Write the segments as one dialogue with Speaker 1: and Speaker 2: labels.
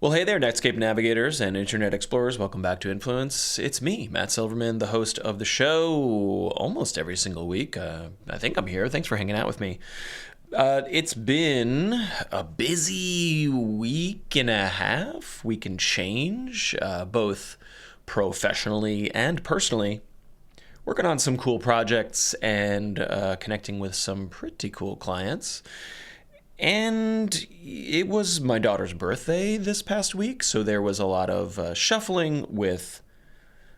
Speaker 1: Well, hey there, Netscape navigators and internet explorers. Welcome back to Influence. It's me, Matt Silverman, the host of the show almost every single week. I think I'm here. Thanks for hanging out with me. It's been a busy week and a half, week and change, both professionally and personally. Working on some cool projects and connecting with some pretty cool clients. And it was my daughter's birthday this past week, so there was a lot of shuffling with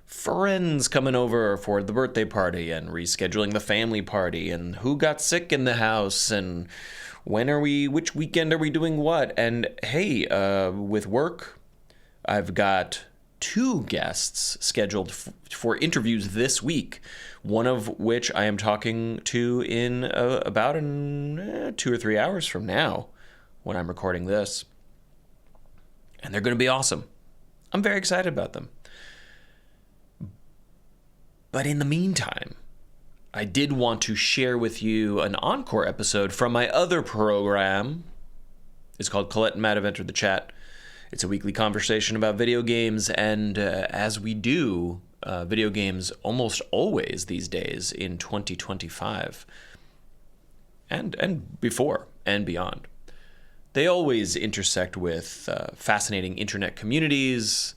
Speaker 1: friends coming over for the birthday party and rescheduling the family party and who got sick in the house and which weekend are we doing what? And hey, with work, I've got two guests scheduled for interviews this week, one of which I am talking to in about 2 or 3 hours from now when I'm recording this. And they're going to be awesome. I'm very excited about them. But in the meantime, I did want to share with you an encore episode from my other program. It's called Colette and Matt Have Entered the Chat. It's a weekly conversation about video games, and as we do video games almost always these days in 2025, and before and beyond, they always intersect with fascinating internet communities.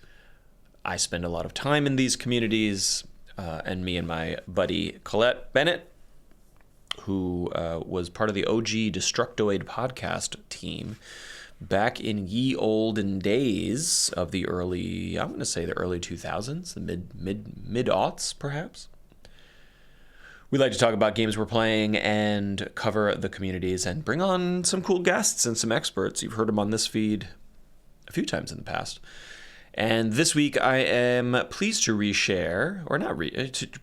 Speaker 1: I spend a lot of time in these communities, and me and my buddy Colette Bennett, who was part of the OG Destructoid podcast team, back in ye olden days of the early, I'm going to say the early 2000s, the mid-aughts, perhaps. We like to talk about games we're playing and cover the communities and bring on some cool guests and some experts. You've heard them on this feed a few times in the past. And this week I am pleased to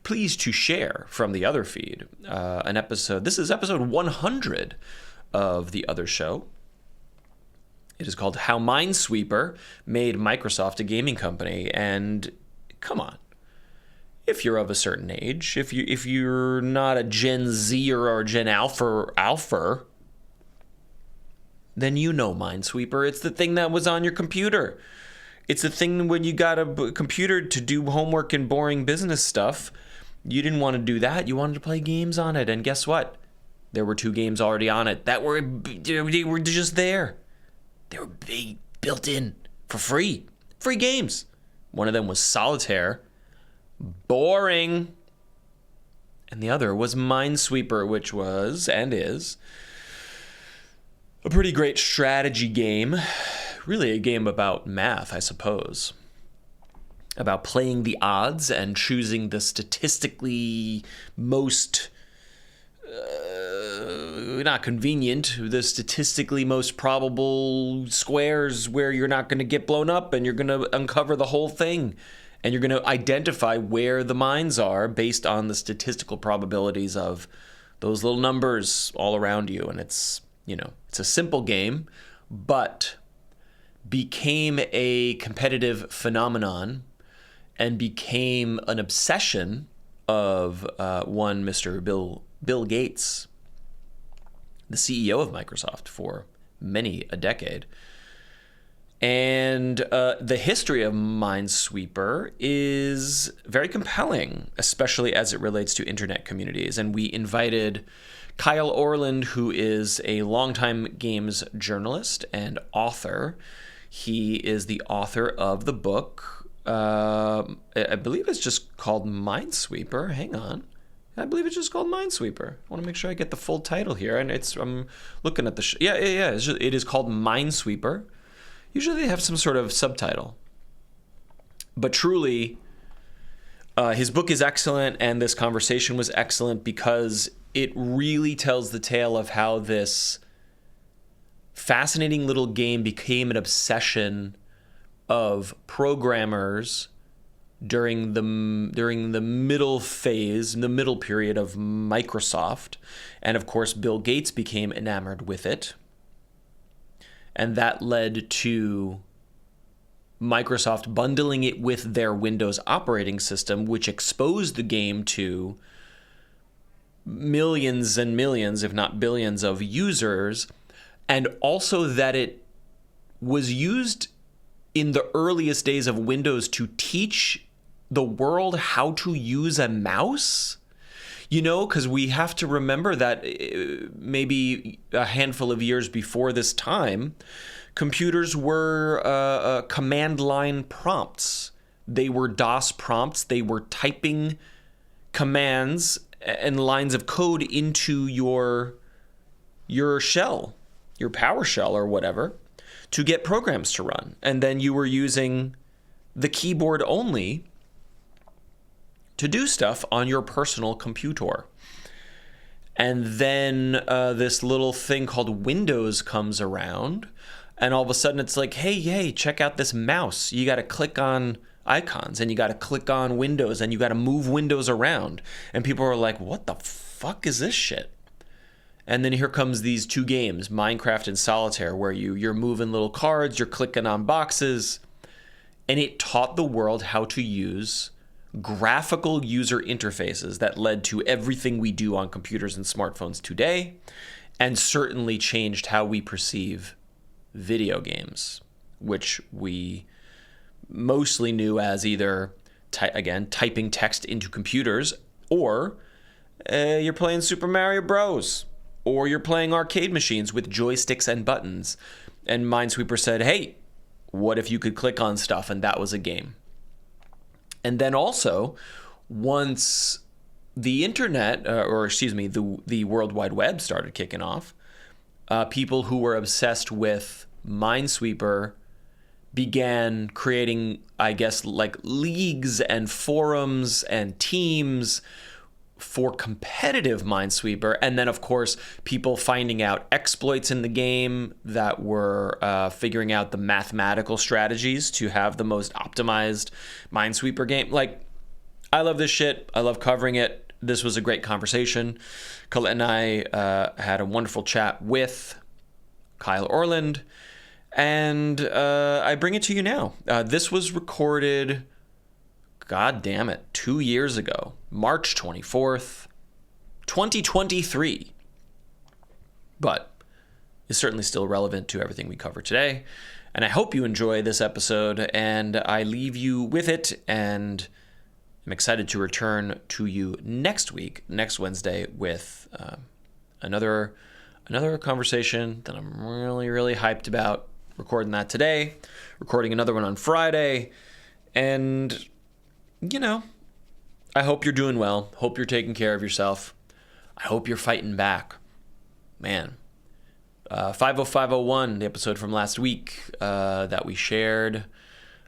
Speaker 1: pleased to share from the other feed an episode. This is episode 100 of the other show. It is called How Minesweeper Made Microsoft a Gaming Company. And come on, if you're of a certain age, if you're not a Gen Zer or Gen Alpha, then you know Minesweeper. It's the thing that was on your computer. It's the thing when you got a computer to do homework and boring business stuff. You didn't want to do that. You wanted to play games on it. And guess what? There were 2 games already on it that were just there. They were built in for free. Free games. One of them was Solitaire. Boring. And the other was Minesweeper, which was, and is, a pretty great strategy game. Really a game about math, I suppose. About playing the odds and choosing the statistically most not convenient, the statistically most probable squares where you're not going to get blown up, and you're going to uncover the whole thing, and you're going to identify where the mines are based on the statistical probabilities of those little numbers all around you. And it's a simple game, but became a competitive phenomenon and became an obsession of one Mr. Bill Gates, the CEO of Microsoft for many a decade. And the history of Minesweeper is very compelling, especially as it relates to internet communities. And we invited Kyle Orland, who is a longtime games journalist and author. He is the author of the book, I believe it's just called Minesweeper. Hang on. I believe it's just called Minesweeper. I want to make sure I get the full title here. And I'm looking at the... Yeah. It is called Minesweeper. Usually they have some sort of subtitle. But truly, his book is excellent, and this conversation was excellent because it really tells the tale of how this fascinating little game became an obsession of programmers during the middle phase, the middle period of Microsoft. And of course, Bill Gates became enamored with it. And that led to Microsoft bundling it with their Windows operating system, which exposed the game to millions and millions, if not billions, of users, and also that it was used in the earliest days of Windows to teach the world how to use a mouse. Because we have to remember that maybe a handful of years before this time, computers were command line prompts. They were DOS prompts. They were typing commands and lines of code into your shell, your PowerShell or whatever, to get programs to run. And then you were using the keyboard only to do stuff on your personal computer. And then this little thing called Windows comes around, and all of a sudden it's like, hey, check out this mouse. You got to click on icons, and you got to click on windows, and you got to move windows around. And people are like, what the fuck is this shit? And then here comes these two games, Minecraft and Solitaire, where you're moving little cards, you're clicking on boxes, and it taught the world how to use graphical user interfaces that led to everything we do on computers and smartphones today, and certainly changed how we perceive video games, which we mostly knew as either, typing text into computers, or you're playing Super Mario Bros., or you're playing arcade machines with joysticks and buttons. And Minesweeper said, hey, what if you could click on stuff and that was a game? And then also, once the internet, the World Wide Web started kicking off, people who were obsessed with Minesweeper began creating, I guess, like leagues and forums and teams for competitive Minesweeper. And then, of course, people finding out exploits in the game that were figuring out the mathematical strategies to have the most optimized Minesweeper game. Like, I love this shit. I love covering it. This was a great conversation. Colette and I had a wonderful chat with Kyle Orland, and I bring it to you now. This was recorded, god damn it, 2 years ago, March 24th, 2023. But is certainly still relevant to everything we cover today. And I hope you enjoy this episode, and I leave you with it, and I'm excited to return to you next week, next Wednesday, with another conversation that I'm really, really hyped about. Recording that today, recording another one on Friday, and I hope you're doing well. Hope you're taking care of yourself. I hope you're fighting back. Man. 50501, the episode from last week that we shared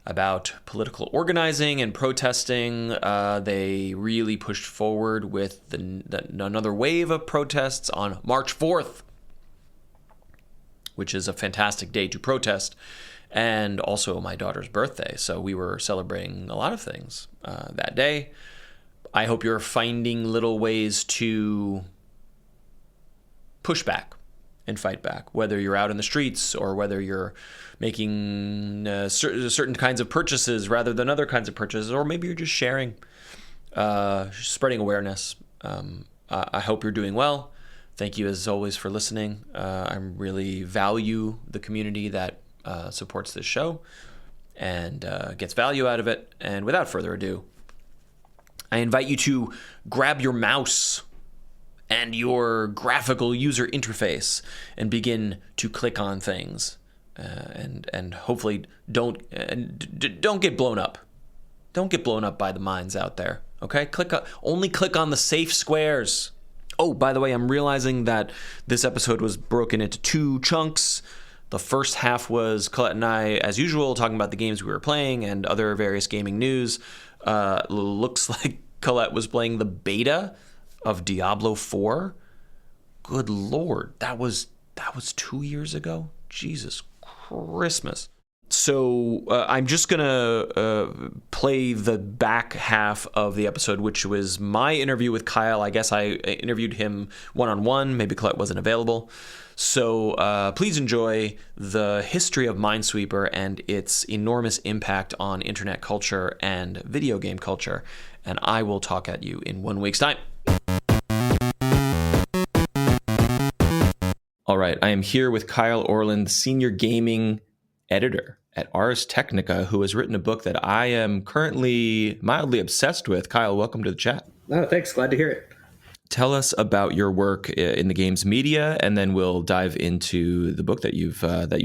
Speaker 1: about political organizing and protesting. They really pushed forward with another wave of protests on March 4th, which is a fantastic day to protest, and also my daughter's birthday. So we were celebrating a lot of things that day. I hope you're finding little ways to push back and fight back, whether you're out in the streets or whether you're making certain kinds of purchases rather than other kinds of purchases, or maybe you're just sharing, spreading awareness. I hope you're doing well. Thank you, as always, for listening. I really value the community that supports this show and gets value out of it. And without further ado, I invite you to grab your mouse and your graphical user interface and begin to click on things, and hopefully don't get blown up. Don't get blown up by the minds out there. Okay, only click on the safe squares. Oh, by the way, I'm realizing that this episode was broken into two chunks. The first half was Colette and I, as usual, talking about the games we were playing and other various gaming news. Looks like Colette was playing the beta of Diablo 4. Good Lord, that was 2 years ago? Jesus Christmas. So I'm just going to play the back half of the episode, which was my interview with Kyle. I guess I interviewed him one-on-one. Maybe Colette wasn't available. So please enjoy the history of Minesweeper and its enormous impact on internet culture and video game culture. And I will talk at you in 1 week's time. All right, I am here with Kyle Orland, senior gaming editor at Ars Technica, who has written a book that I am currently mildly obsessed with. Kyle, welcome to the chat.
Speaker 2: Oh, thanks. Glad to hear it.
Speaker 1: Tell us about your work in the games media, and then we'll dive into the book that you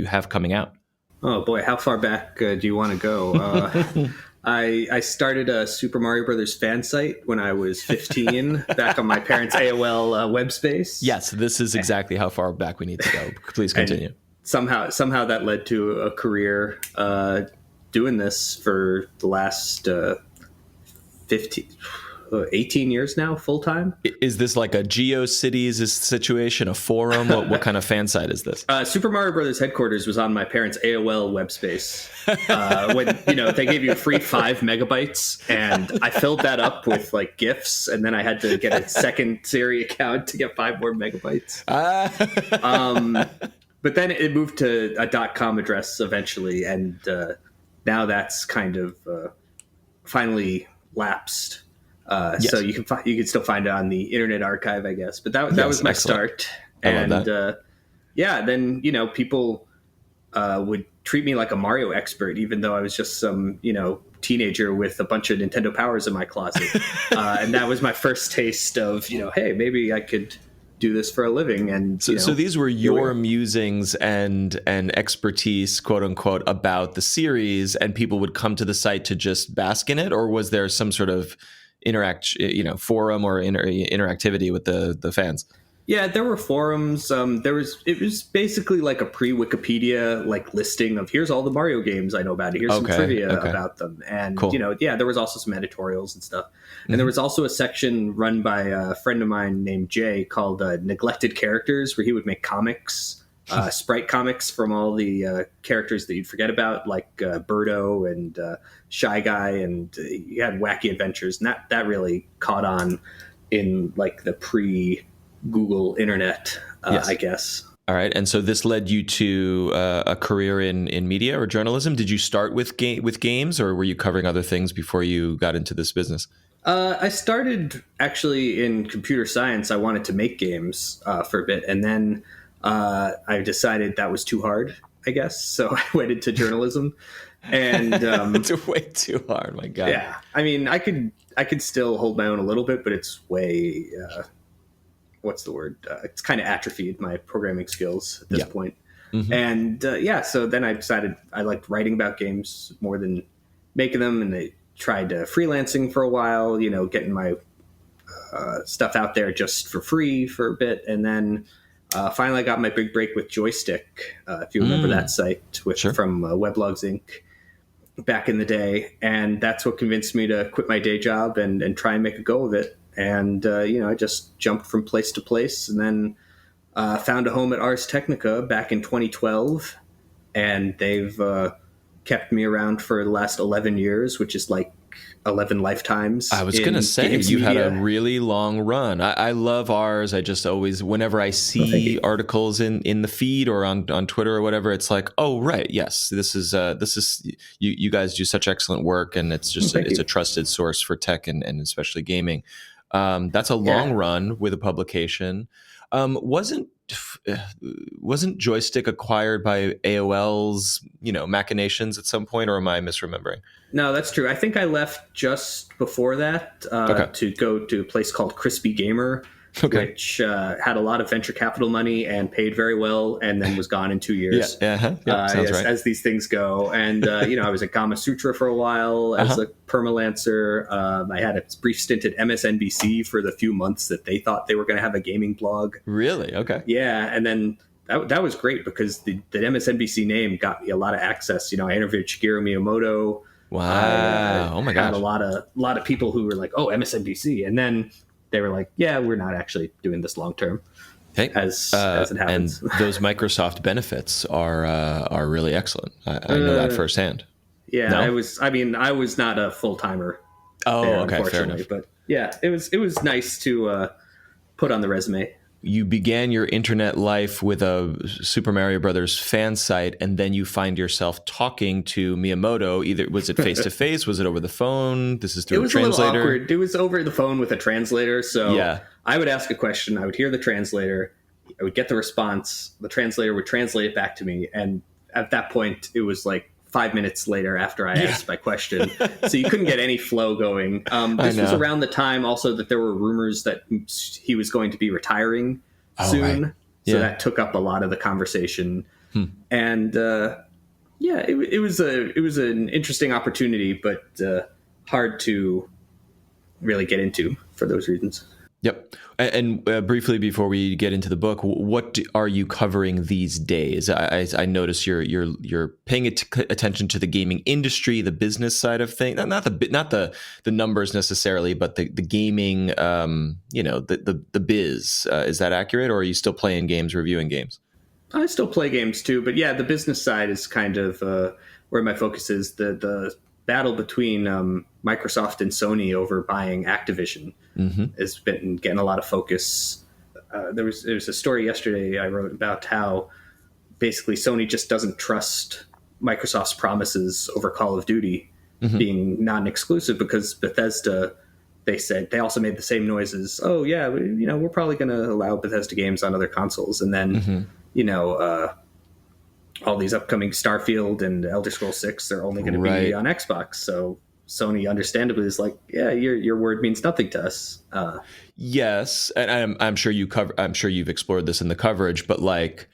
Speaker 1: have coming out.
Speaker 2: Oh boy, how far back do you want to go? I started a Super Mario Brothers fan site when I was 15, back on my parents' AOL web space.
Speaker 1: Yes, this is exactly how far back we need to go. Please continue.
Speaker 2: And somehow that led to a career doing this for the last 18 years now, full time.
Speaker 1: Is this like a GeoCities situation, a forum? What kind of fan site is this?
Speaker 2: Super Mario Brothers headquarters was on my parents' AOL web space. When they gave you free 5 megabytes, and I filled that up with like GIFs, and then I had to get a secondary account to get 5 more megabytes. But then it moved to a .com address eventually, and now that's kind of finally lapsed. Yes. So you can still find it on the Internet Archive, I guess. But that was my
Speaker 1: excellent
Speaker 2: start.
Speaker 1: And
Speaker 2: then people would treat me like a Mario expert, even though I was just some teenager with a bunch of Nintendo Powers in my closet. And that was my first taste of hey, maybe I could do this for a living. And
Speaker 1: so these were your musings and expertise, quote unquote, about the series, and people would come to the site to just bask in it, or was there some sort of forum or interactivity with the fans?
Speaker 2: Yeah, there were forums. It was basically like a pre-Wikipedia listing of here's all the Mario games I know about it. Here's some trivia about them, and
Speaker 1: cool.
Speaker 2: there was also some editorials and stuff. And there was also a section run by a friend of mine named Jay called Neglected Characters, where he would make comics, sprite comics from all the characters that you'd forget about, like Birdo and Shy Guy, and you had Wacky Adventures, and that really caught on in the pre-Google internet,
Speaker 1: yes.
Speaker 2: I guess.
Speaker 1: All right, and so this led you to a career in media or journalism. Did you start with games, or were you covering other things before you got into this business?
Speaker 2: I started actually in computer science. I wanted to make games for a bit, and then I decided that was too hard, I guess. So I went into journalism, and
Speaker 1: it's way too hard. My God.
Speaker 2: Yeah, I mean, I could still hold my own a little bit, but it's way what's the word? It's kind of atrophied my programming skills at this point. Mm-hmm. And so then I decided I liked writing about games more than making them, and I tried freelancing for a while. Getting my stuff out there just for free for a bit, and then. Finally, I got my big break with Joystick, if you remember that site from Weblogs Inc. back in the day. And that's what convinced me to quit my day job and try and make a go of it. And, I just jumped from place to place, and then found a home at Ars Technica back in 2012. And they've kept me around for the last 11 years, which is like 11 lifetimes.
Speaker 1: I was going to say, you've had a really long run. I love Ars. I just always, whenever I see articles in the feed or on Twitter or whatever, it's like, oh, right. Yes, this is you guys do such excellent work, and it's just, it's a trusted source for tech and especially gaming. That's a long run with a publication. Wasn't Joystick acquired by AOL's, machinations at some point, or am I misremembering?
Speaker 2: No, that's true. I think I left just before that to go to a place called Crispy Gamer, which had a lot of venture capital money and paid very well, and then was gone in 2 years.
Speaker 1: Sounds right.
Speaker 2: As these things go. And, I was at Gamma Sutra for a while as a permalancer. I had a brief stint at MSNBC for the few months that they thought they were going to have a gaming blog.
Speaker 1: Really? Okay.
Speaker 2: Yeah, and then that was great because the MSNBC name got me a lot of access. I interviewed Shigeru Miyamoto.
Speaker 1: Wow! Oh my gosh!
Speaker 2: Had a lot of people who were like, "Oh, MSNBC," and then they were like, "Yeah, we're not actually doing this long term."
Speaker 1: Hey,
Speaker 2: as it happens.
Speaker 1: And those Microsoft benefits are really excellent. I know that firsthand.
Speaker 2: Yeah, no? I was not a full timer.
Speaker 1: Oh,
Speaker 2: there,
Speaker 1: okay, fair enough.
Speaker 2: But yeah, it was nice to put on the resume.
Speaker 1: You began your internet life with a Super Mario Brothers fan site, and then you find yourself talking to Miyamoto. Either was it face to face? Was it over the phone? This is through a translator.
Speaker 2: A little awkward. It was over the phone with a translator. So I would ask a question. I would hear the translator. I would get the response. The translator would translate it back to me, and at that point, it was like 5 minutes later after I asked my question. So you couldn't get any flow going. This was around the time also that there were rumors that he was going to be retiring soon. Right. So that took up a lot of the conversation. And it was an interesting opportunity, but hard to really get into for those reasons.
Speaker 1: Yep. And briefly before we get into the book, what are you covering these days? I notice you're paying attention to the gaming industry, the business side of things, not the numbers necessarily, but the gaming, the biz. Is that accurate, or are you still playing games, reviewing games?
Speaker 2: I still play games too, but yeah, the business side is kind of where my focus is. The battle between Microsoft and Sony over buying Activision has been getting a lot of focus. There was a story yesterday I wrote about how basically Sony just doesn't trust Microsoft's promises over Call of Duty being non-exclusive, because Bethesda, they also made the same noises. Oh yeah, we're probably going to allow Bethesda games on other consoles, and then all these upcoming Starfield and Elder Scrolls 6, they're only going to be on Xbox. So Sony understandably is like, yeah, your word means nothing to us.
Speaker 1: Yes, and I'm sure I'm sure you've explored this in the coverage, but like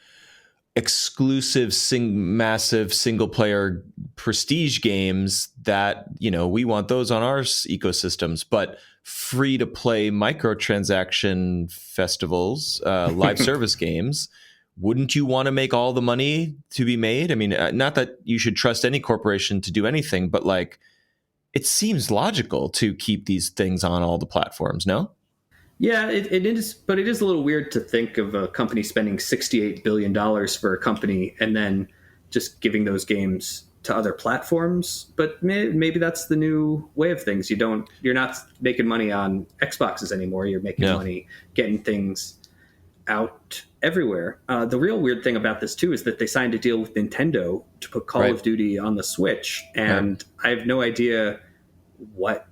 Speaker 1: exclusive massive single player prestige games that, we want those on our ecosystems, but free to play microtransaction festivals, live service games. Wouldn't you want to make all the money to be made? I mean, not that you should trust any corporation to do anything, but like, it seems logical to keep these things on all the platforms, no?
Speaker 2: Yeah, it is, but it is a little weird to think of a company spending $68 billion for a company and then just giving those games to other platforms. But maybe that's the new way of things. You're not making money on Xboxes anymore. You're making money getting things out everywhere. The real weird thing about this too is that they signed a deal with Nintendo to put Call of Duty on the Switch, and I have no idea what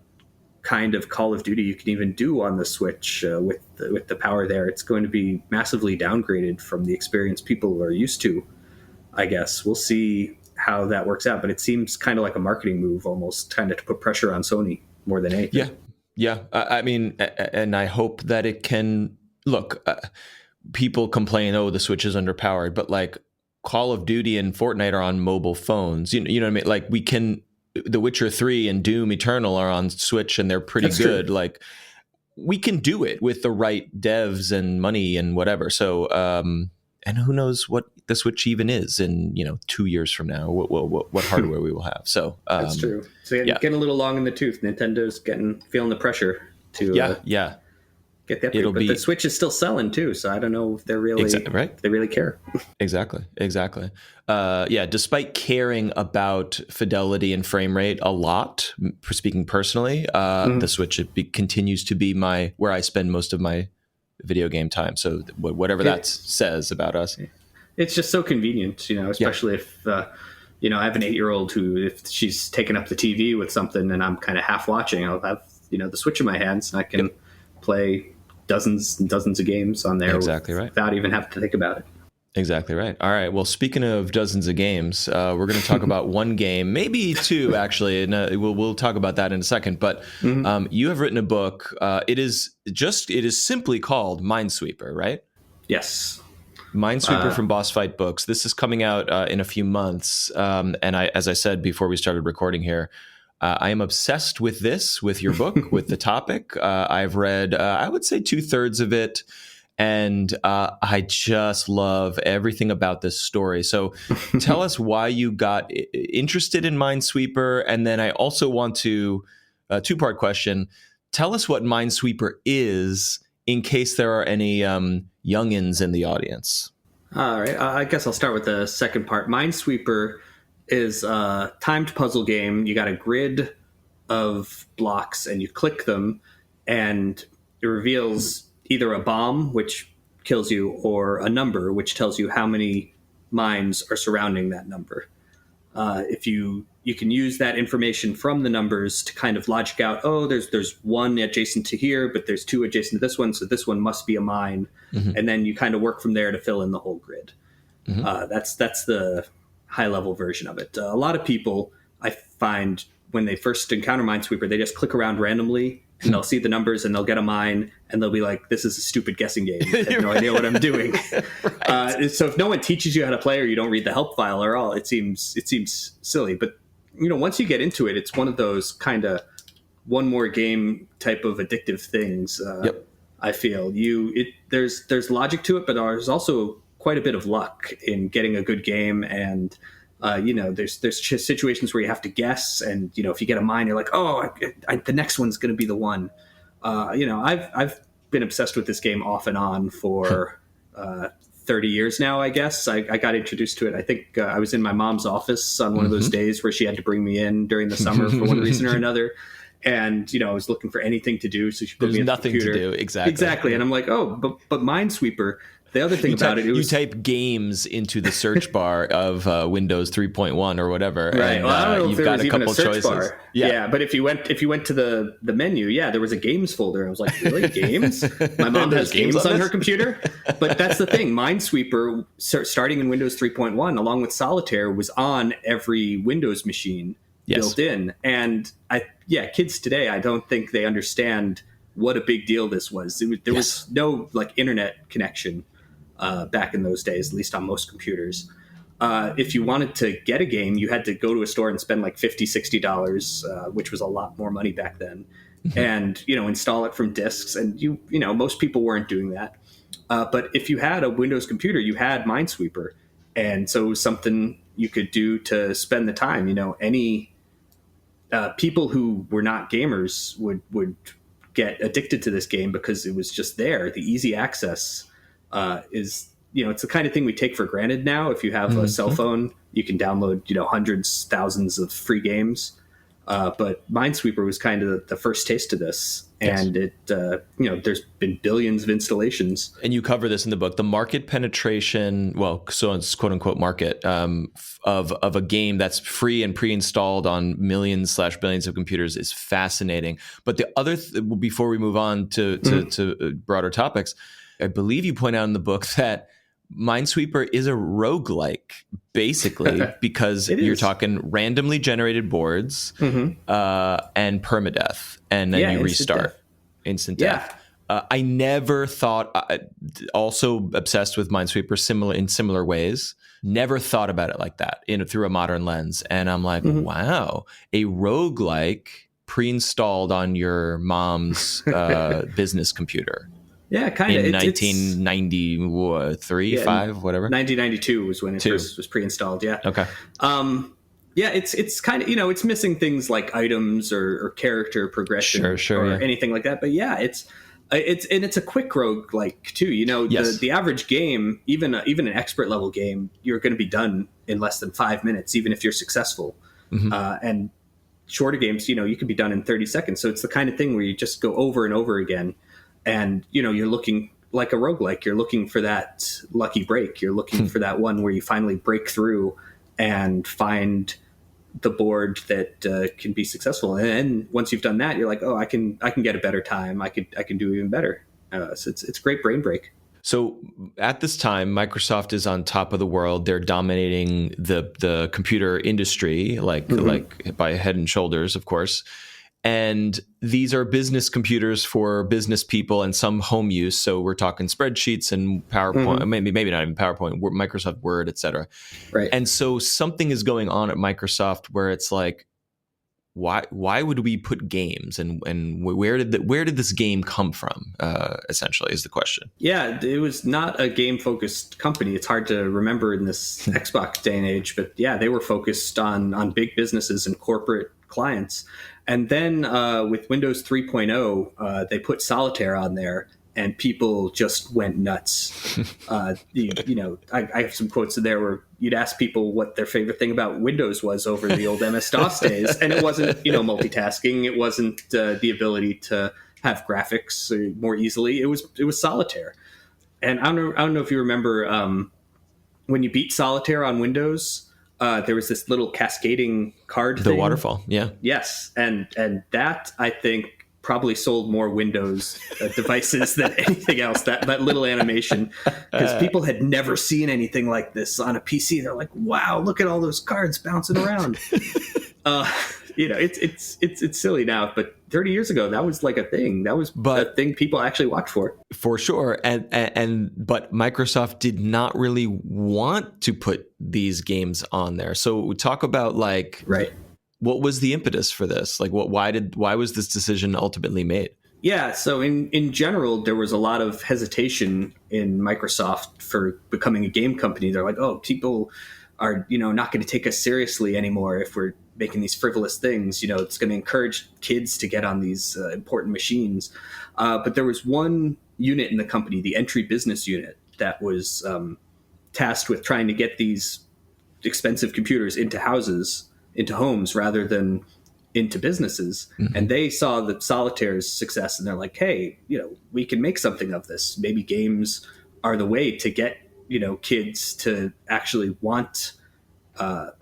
Speaker 2: kind of Call of Duty you can even do on the Switch with the power there. It's going to be massively downgraded from the experience people are used to, I guess. We'll see how that works out, but it seems kind of like a marketing move, almost kind of to put pressure on Sony more than anything.
Speaker 1: Yeah. I mean, and I hope that it can look. People complain, the Switch is underpowered, but like Call of Duty and Fortnite are on mobile phones. You know what I mean? Like The Witcher 3 and Doom Eternal are on Switch and they're pretty good. True. Like we can do it with the right devs and money and whatever. So, and who knows what the Switch even is in, 2 years from now, what hardware we will have. So
Speaker 2: that's true. So getting a little long in the tooth. Nintendo's feeling the pressure to get that. But the Switch is still selling too. So I don't know if they're really, they really care.
Speaker 1: Exactly. Despite caring about fidelity and frame rate a lot, speaking personally, the Switch continues to be where I spend most of my video game time. So whatever that says about us.
Speaker 2: It's just so convenient, especially if, I have an 8-year-old who, if she's taken up the TV with something and I'm kind of half watching, I'll have, the Switch in my hands and I can play dozens and dozens of games on there without even having to think about it.
Speaker 1: Exactly right. All right. Well, speaking of dozens of games, we're going to talk about one game, maybe two, actually, and we'll talk about that in a second. But you have written a book. It is simply called Minesweeper, right?
Speaker 2: Yes.
Speaker 1: Minesweeper from Boss Fight Books. This is coming out in a few months. And as I said before we started recording here, I am obsessed with your book, with the topic. I've read, I would say 2/3 of it. And I just love everything about this story. So tell us why you got interested in Minesweeper. And then I also want to, two-part question, tell us what Minesweeper is in case there are any youngins in the audience.
Speaker 2: All right. I guess I'll start with the second part. Minesweeper is a timed puzzle game. You got a grid of blocks and you click them and it reveals either a bomb, which kills you, or a number, which tells you how many mines are surrounding that number. If you can use that information from the numbers to kind of logic out, there's one adjacent to here, but there's two adjacent to this one, so this one must be a mine. And then you kind of work from there to fill in the whole grid. That's the high level version of it. A lot of people, I find, when they first encounter Minesweeper, they just click around randomly and they'll see the numbers and they'll get a mine and they'll be like, this is a stupid guessing game. I have no idea what I'm doing. Right. So if no one teaches you how to play or you don't read the help file or all, it seems silly. But, once you get into it, it's one of those kind of one more game type of addictive things. Yep. I feel there's logic to it, but there's also quite a bit of luck in getting a good game. And, there's situations where you have to guess. And, if you get a mine, you're like, the next one's going to be the one. I've been obsessed with this game off and on for 30 years now, I guess. I got introduced to it. I think I was in my mom's office on one of those days where she had to bring me in during the summer for one reason or another. And, I was looking for anything to do. So she put me in the computer.
Speaker 1: There's nothing to do. Exactly.
Speaker 2: And I'm like, but Minesweeper, the other thing about it,
Speaker 1: you type games into the search bar of Windows 3.1 or whatever.
Speaker 2: Right.
Speaker 1: And,
Speaker 2: well, I don't know if
Speaker 1: you've
Speaker 2: there
Speaker 1: got
Speaker 2: was
Speaker 1: a
Speaker 2: even
Speaker 1: couple
Speaker 2: a search
Speaker 1: choices.
Speaker 2: bar. Yeah. But if you went to the menu, there was a games folder. I was like, really? Games? My mom has games on her computer. But that's the thing. Minesweeper, starting in Windows 3.1, along with Solitaire, was on every Windows machine built in. And kids today, I don't think they understand what a big deal this was. There was no internet connection back in those days, at least on most computers. If you wanted to get a game, you had to go to a store and spend like $50-$60, which was a lot more money back then, and install it from disks. And most people weren't doing that. But if you had a Windows computer, you had Minesweeper, and so it was something you could do to spend the time. Any people who were not gamers would get addicted to this game because it was just there. The easy access is, it's the kind of thing we take for granted now. If you have a cell phone, you can download, hundreds, thousands of free games. But Minesweeper was kind of the first taste of this. And it, there's been billions of installations.
Speaker 1: And you cover this in the book. The market penetration, so it's quote unquote market of a game that's free and pre-installed on millions/billions of computers is fascinating. But the other, before we move on to broader topics, I believe you point out in the book that Minesweeper is a roguelike, basically, because you're talking randomly generated boards and permadeath, and then you restart. Instant death. I never thought, also obsessed with Minesweeper in similar ways, never thought about it like that through a modern lens. And I'm like, wow, a roguelike pre-installed on your mom's business computer.
Speaker 2: Yeah, kind of.
Speaker 1: In 1993, 5, whatever.
Speaker 2: 1992 was when it first was pre-installed. Yeah.
Speaker 1: Okay.
Speaker 2: It's kind of, it's missing things like items or character progression or anything like that. But it's a quick roguelike too. The average game, even an expert level game, you're going to be done in less than 5 minutes, even if you're successful. And shorter games, you can be done in 30 seconds. So it's the kind of thing where you just go over and over again. And, you're looking like a roguelike. You're looking for that lucky break. You're looking for that one where you finally break through and find the board that can be successful. And once you've done that, you're like, I can get a better time. I can do even better. So it's a great brain break.
Speaker 1: So at this time, Microsoft is on top of the world. They're dominating the computer industry, like by head and shoulders, of course. And these are business computers for business people and some home use. So we're talking spreadsheets and PowerPoint, maybe not even PowerPoint, Microsoft Word, et cetera.
Speaker 2: Right.
Speaker 1: And so something is going on at Microsoft where it's like, why would we put games and where did this game come from? Essentially, is the question.
Speaker 2: Yeah, it was not a game focused company. It's hard to remember in this Xbox day and age, but they were focused on big businesses and corporate clients. And then with Windows 3.0, they put Solitaire on there, and people just went nuts. I have some quotes in there where you'd ask people what their favorite thing about Windows was over the old MS-DOS days, and it wasn't multitasking. It wasn't the ability to have graphics more easily. It was Solitaire. And I don't know if you remember when you beat Solitaire on Windows. There was this little cascading card thing.
Speaker 1: The waterfall, yeah.
Speaker 2: Yes, and that, I think, probably sold more Windows devices than anything else. That little animation, because people had never seen anything like this on a PC. They're like, "Wow, look at all those cards bouncing around." It's silly now, but 30 years ago, that was like a thing. That was a thing people actually watched for
Speaker 1: sure. But Microsoft did not really want to put these games on there. So talk about what was the impetus for this? Like, why was this decision ultimately made?
Speaker 2: Yeah, so in general, there was a lot of hesitation in Microsoft for becoming a game company. They're like, oh, people are not going to take us seriously anymore if we're making these frivolous things. It's going to encourage kids to get on these important machines. But there was one unit in the company, the entry business unit, that was tasked with trying to get these expensive computers into homes rather than into businesses. Mm-hmm. And they saw the Solitaire's success, and they're like, hey, we can make something of this. Maybe games are the way to get kids to actually want a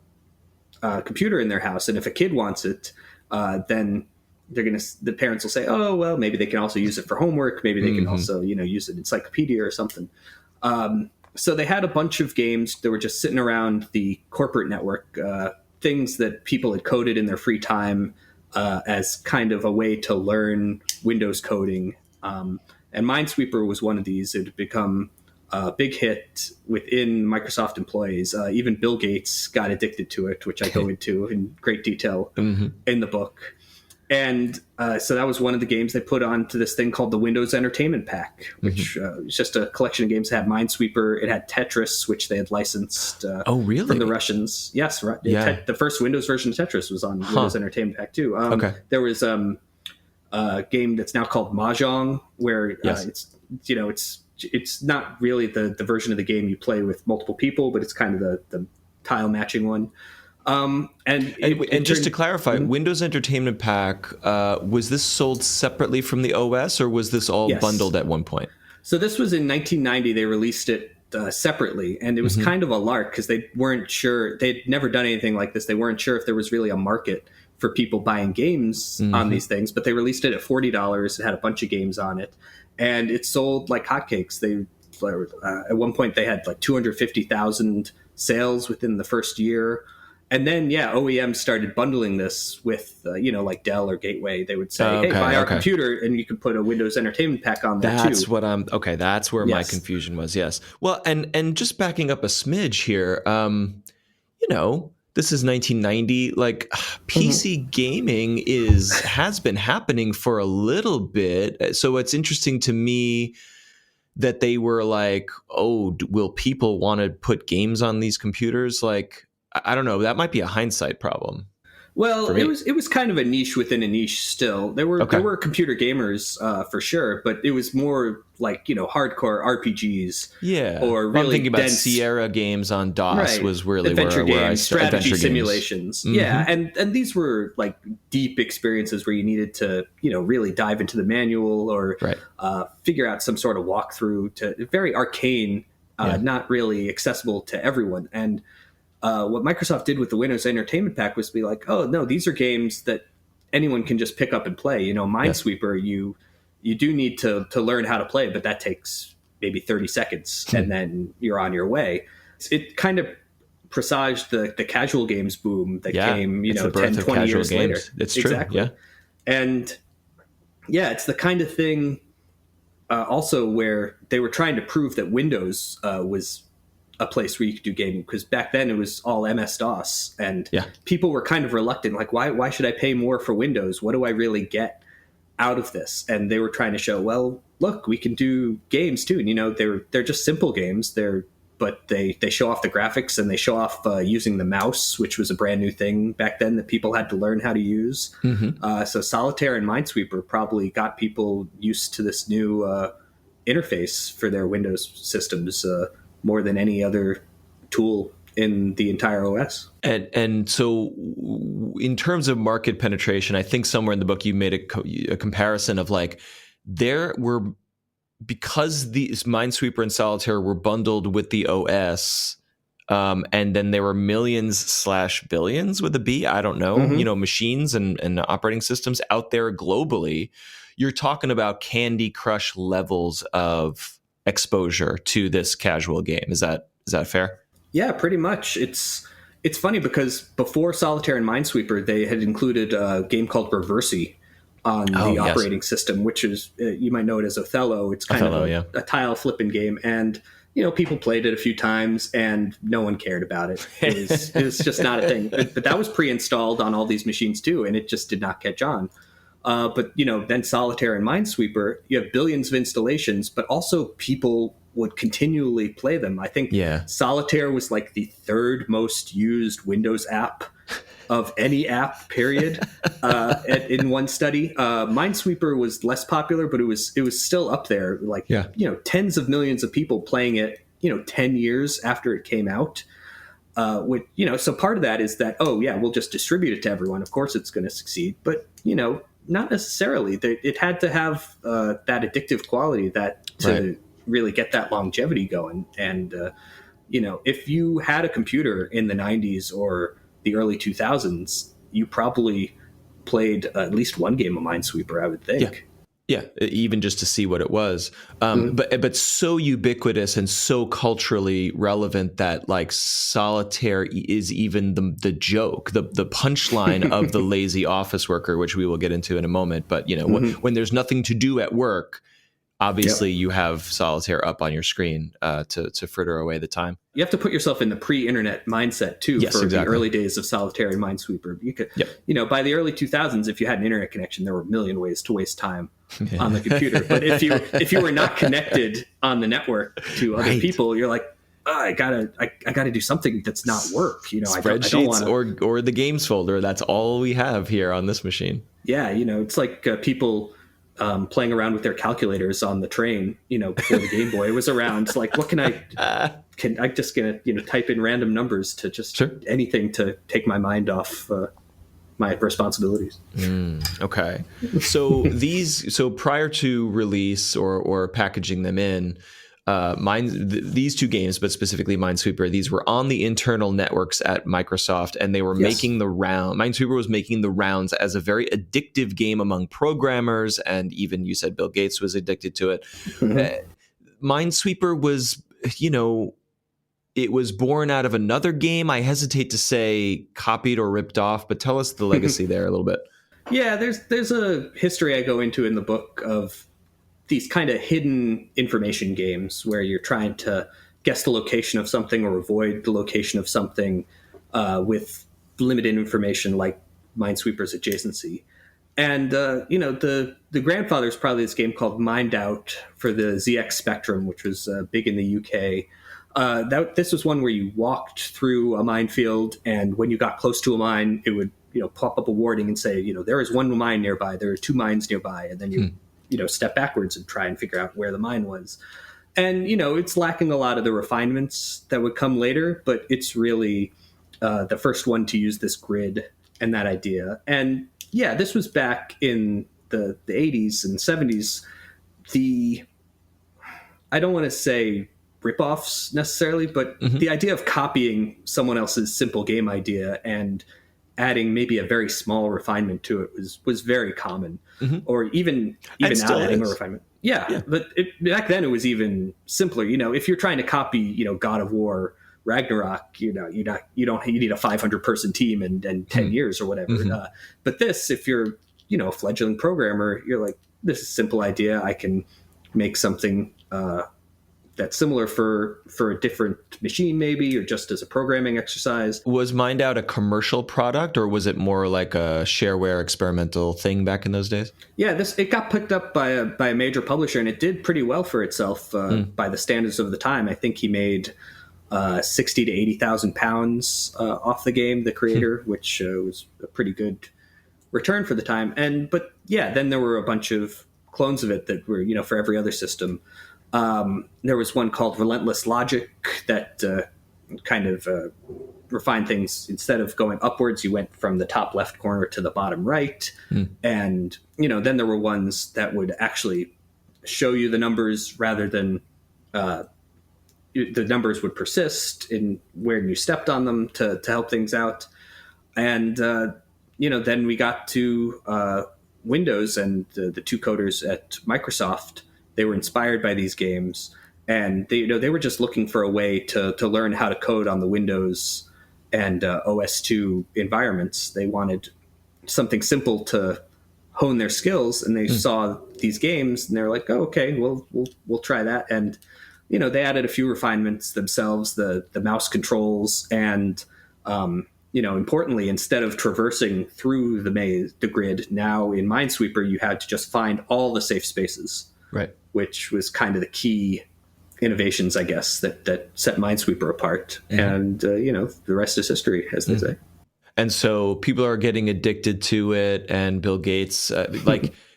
Speaker 2: computer in their house. And if a kid wants it, then the parents will say, oh, well, maybe they can also use it for homework. Maybe they can also, use an encyclopedia or something. So they had a bunch of games that were just sitting around the corporate network, things that people had coded in their free time as kind of a way to learn Windows coding. And Minesweeper was one of these. It had become a big hit within Microsoft employees. Even Bill Gates got addicted to it, which I go into in great detail in the book. And so that was one of the games they put onto this thing called the Windows Entertainment Pack, which was just a collection of games. It had Minesweeper. It had Tetris, which they had licensed from the Russians. Yes, right. Yeah. The first Windows version of Tetris was on Windows Entertainment Pack, too. There was a game that's now called Mahjong, where it's not really the version of the game you play with multiple people, but it's kind of the tile matching one. And
Speaker 1: just to clarify, Windows Entertainment Pack, was this sold separately from the OS, or was this all bundled at one point?
Speaker 2: So this was in 1990. They released it separately, and it was kind of a lark because they weren't sure. They'd never done anything like this. They weren't sure if there was really a market for people buying games on these things, but they released it at $40. It had a bunch of games on it, and it sold like hotcakes. At one point they had like 250,000 sales within the first year. And then, OEMs started bundling this with, like Dell or Gateway. They would say, hey, buy our computer, and you can put a Windows Entertainment Pack on there,
Speaker 1: too. That's where my confusion was, yes. Well, and just backing up a smidge here, this is 1990. Like, PC gaming has been happening for a little bit. So it's interesting to me that they were like, oh, will people want to put games on these computers? Like, I don't know. That might be a hindsight problem.
Speaker 2: Well, it was kind of a niche within a niche still. There were computer gamers for sure, but it was more like, hardcore RPGs.
Speaker 1: Yeah.
Speaker 2: Or really
Speaker 1: I'm thinking about Sierra games on DOS was really
Speaker 2: adventure
Speaker 1: where
Speaker 2: games,
Speaker 1: I
Speaker 2: strategy simulations. Yeah, and these were like deep experiences where you needed to, really dive into the manual or figure out some sort of walkthrough. To very arcane, not really accessible to everyone. And what Microsoft did with the Windows Entertainment Pack was be like, oh, no, these are games that anyone can just pick up and play. Minesweeper, you do need to learn how to play, but that takes maybe 30 seconds, and then you're on your way. It kind of presaged the casual games boom that came, 10, 20 years later.
Speaker 1: It's true, yeah.
Speaker 2: And, it's the kind of thing also where they were trying to prove that Windows was a place where you could do gaming, because back then it was all MS-DOS, and people were kind of reluctant. Like, why should I pay more for Windows? What do I really get out of this? And they were trying to show, well, look, we can do games too. And, they're just simple games. But they show off the graphics, and they show off using the mouse, which was a brand new thing back then that people had to learn how to use. So Solitaire and Minesweeper probably got people used to this new interface for their Windows systems more than any other tool in the entire OS.
Speaker 1: And so in terms of market penetration, I think somewhere in the book you made a comparison of like, there were, because these Minesweeper and Solitaire were bundled with the OS, And then there were millions/billions with a B, I don't know, machines and operating systems out there globally. You're talking about Candy Crush levels of exposure to this casual game. Is that fair?
Speaker 2: Yeah, pretty much. It's funny because before Solitaire and Minesweeper, they had included a game called Reversi on the operating system, which is, you might know it as Othello. It's kind of a tile flipping game. And, people played it a few times and no one cared about it. It was just not a thing. But that was pre-installed on all these machines too, and it just did not catch on. But, then Solitaire and Minesweeper, you have billions of installations, but also people would continually play them. I think Solitaire was like the third most used Windows app of any app, period, in one study. Minesweeper was less popular, but it was still up there. Like, tens of millions of people playing it, 10 years after it came out. So part of that is that, we'll just distribute it to everyone. Of course it's going to succeed, but, not necessarily. It had to have that addictive quality to really get that longevity going. And, if you had a computer in the 90s or the early 2000s, you probably played at least one game of Minesweeper, I would think.
Speaker 1: Yeah, even just to see what it was. But so ubiquitous and so culturally relevant that like Solitaire is even the joke, the punchline of the lazy office worker, which we will get into in a moment. But, when there's nothing to do at work, obviously you have Solitaire up on your screen to fritter away the time.
Speaker 2: You have to put yourself in the pre-internet mindset too the early days of Solitaire and Minesweeper. You could, by the early 2000s, if you had an internet connection, there were a million ways to waste time on the computer. But if you were not connected on the network to other people, you're like, I gotta do something that's not work.
Speaker 1: Spreadsheets or the games folder. That's all we have here on this machine.
Speaker 2: Yeah, it's like people playing around with their calculators on the train, before the Game Boy was around. It's like, what can I just gonna, type in random numbers to just anything to take my mind off my responsibilities.
Speaker 1: Okay. So so prior to release or packaging them in, these two games, but specifically Minesweeper, these were on the internal networks at Microsoft, and they were making the round. Minesweeper was making the rounds as a very addictive game among programmers, and even you said Bill Gates was addicted to it. Minesweeper was, it was born out of another game. I hesitate to say copied or ripped off, but tell us the legacy there a little bit.
Speaker 2: Yeah, there's a history I go into in the book of these kind of hidden information games where you're trying to guess the location of something or avoid the location of something with limited information, like Minesweeper's adjacency. And, the grandfather is probably this game called Mined Out for the ZX Spectrum, which was big in the UK. This was one where you walked through a minefield, and when you got close to a mine, it would, pop up a warning and say, there is one mine nearby, there are two mines nearby, and then you step backwards and try and figure out where the mine was. And, it's lacking a lot of the refinements that would come later, but it's really the first one to use this grid and that idea. And yeah, this was back in the 80s and 70s. I don't want to say ripoffs necessarily, but the idea of copying someone else's simple game idea and adding maybe a very small refinement to it was very common, or even not adding a refinement. Yeah. But back then it was even simpler. If you're trying to copy, God of War, Ragnarok, you need a 500 person team and 10 years or whatever. But this, if you're, a fledgling programmer, you're like, this is a simple idea. I can make something that's similar for a different machine, maybe, or just as a programming exercise.
Speaker 1: Was Mined Out a commercial product, or was it more like a shareware experimental thing back in those days?
Speaker 2: Yeah, it got picked up by a major publisher, and it did pretty well for itself by the standards of the time. I think he made 60 to 80,000 pounds off the game, the creator, which was a pretty good return for the time. But then there were a bunch of clones of it that were, for every other system. There was one called Relentless Logic that kind of refined things. Instead of going upwards, you went from the top left corner to the bottom right. And, then there were ones that would actually show you the numbers rather than the numbers would persist in where you stepped on them to help things out. And, then we got to Windows, and the two coders at Microsoft, they were inspired by these games. And they were just looking for a way to learn how to code on the Windows and OS2 environments. They wanted something simple to hone their skills, and they saw these games, and they're like, "Oh, okay, we'll try that." And they added a few refinements themselves, the mouse controls, and importantly, instead of traversing through the grid, now in Minesweeper you had to just find all the safe spaces,
Speaker 1: right? Which
Speaker 2: was kind of the key innovations, I guess, that set Minesweeper apart. And the rest is history, as they say.
Speaker 1: And so people are getting addicted to it, and Bill Gates,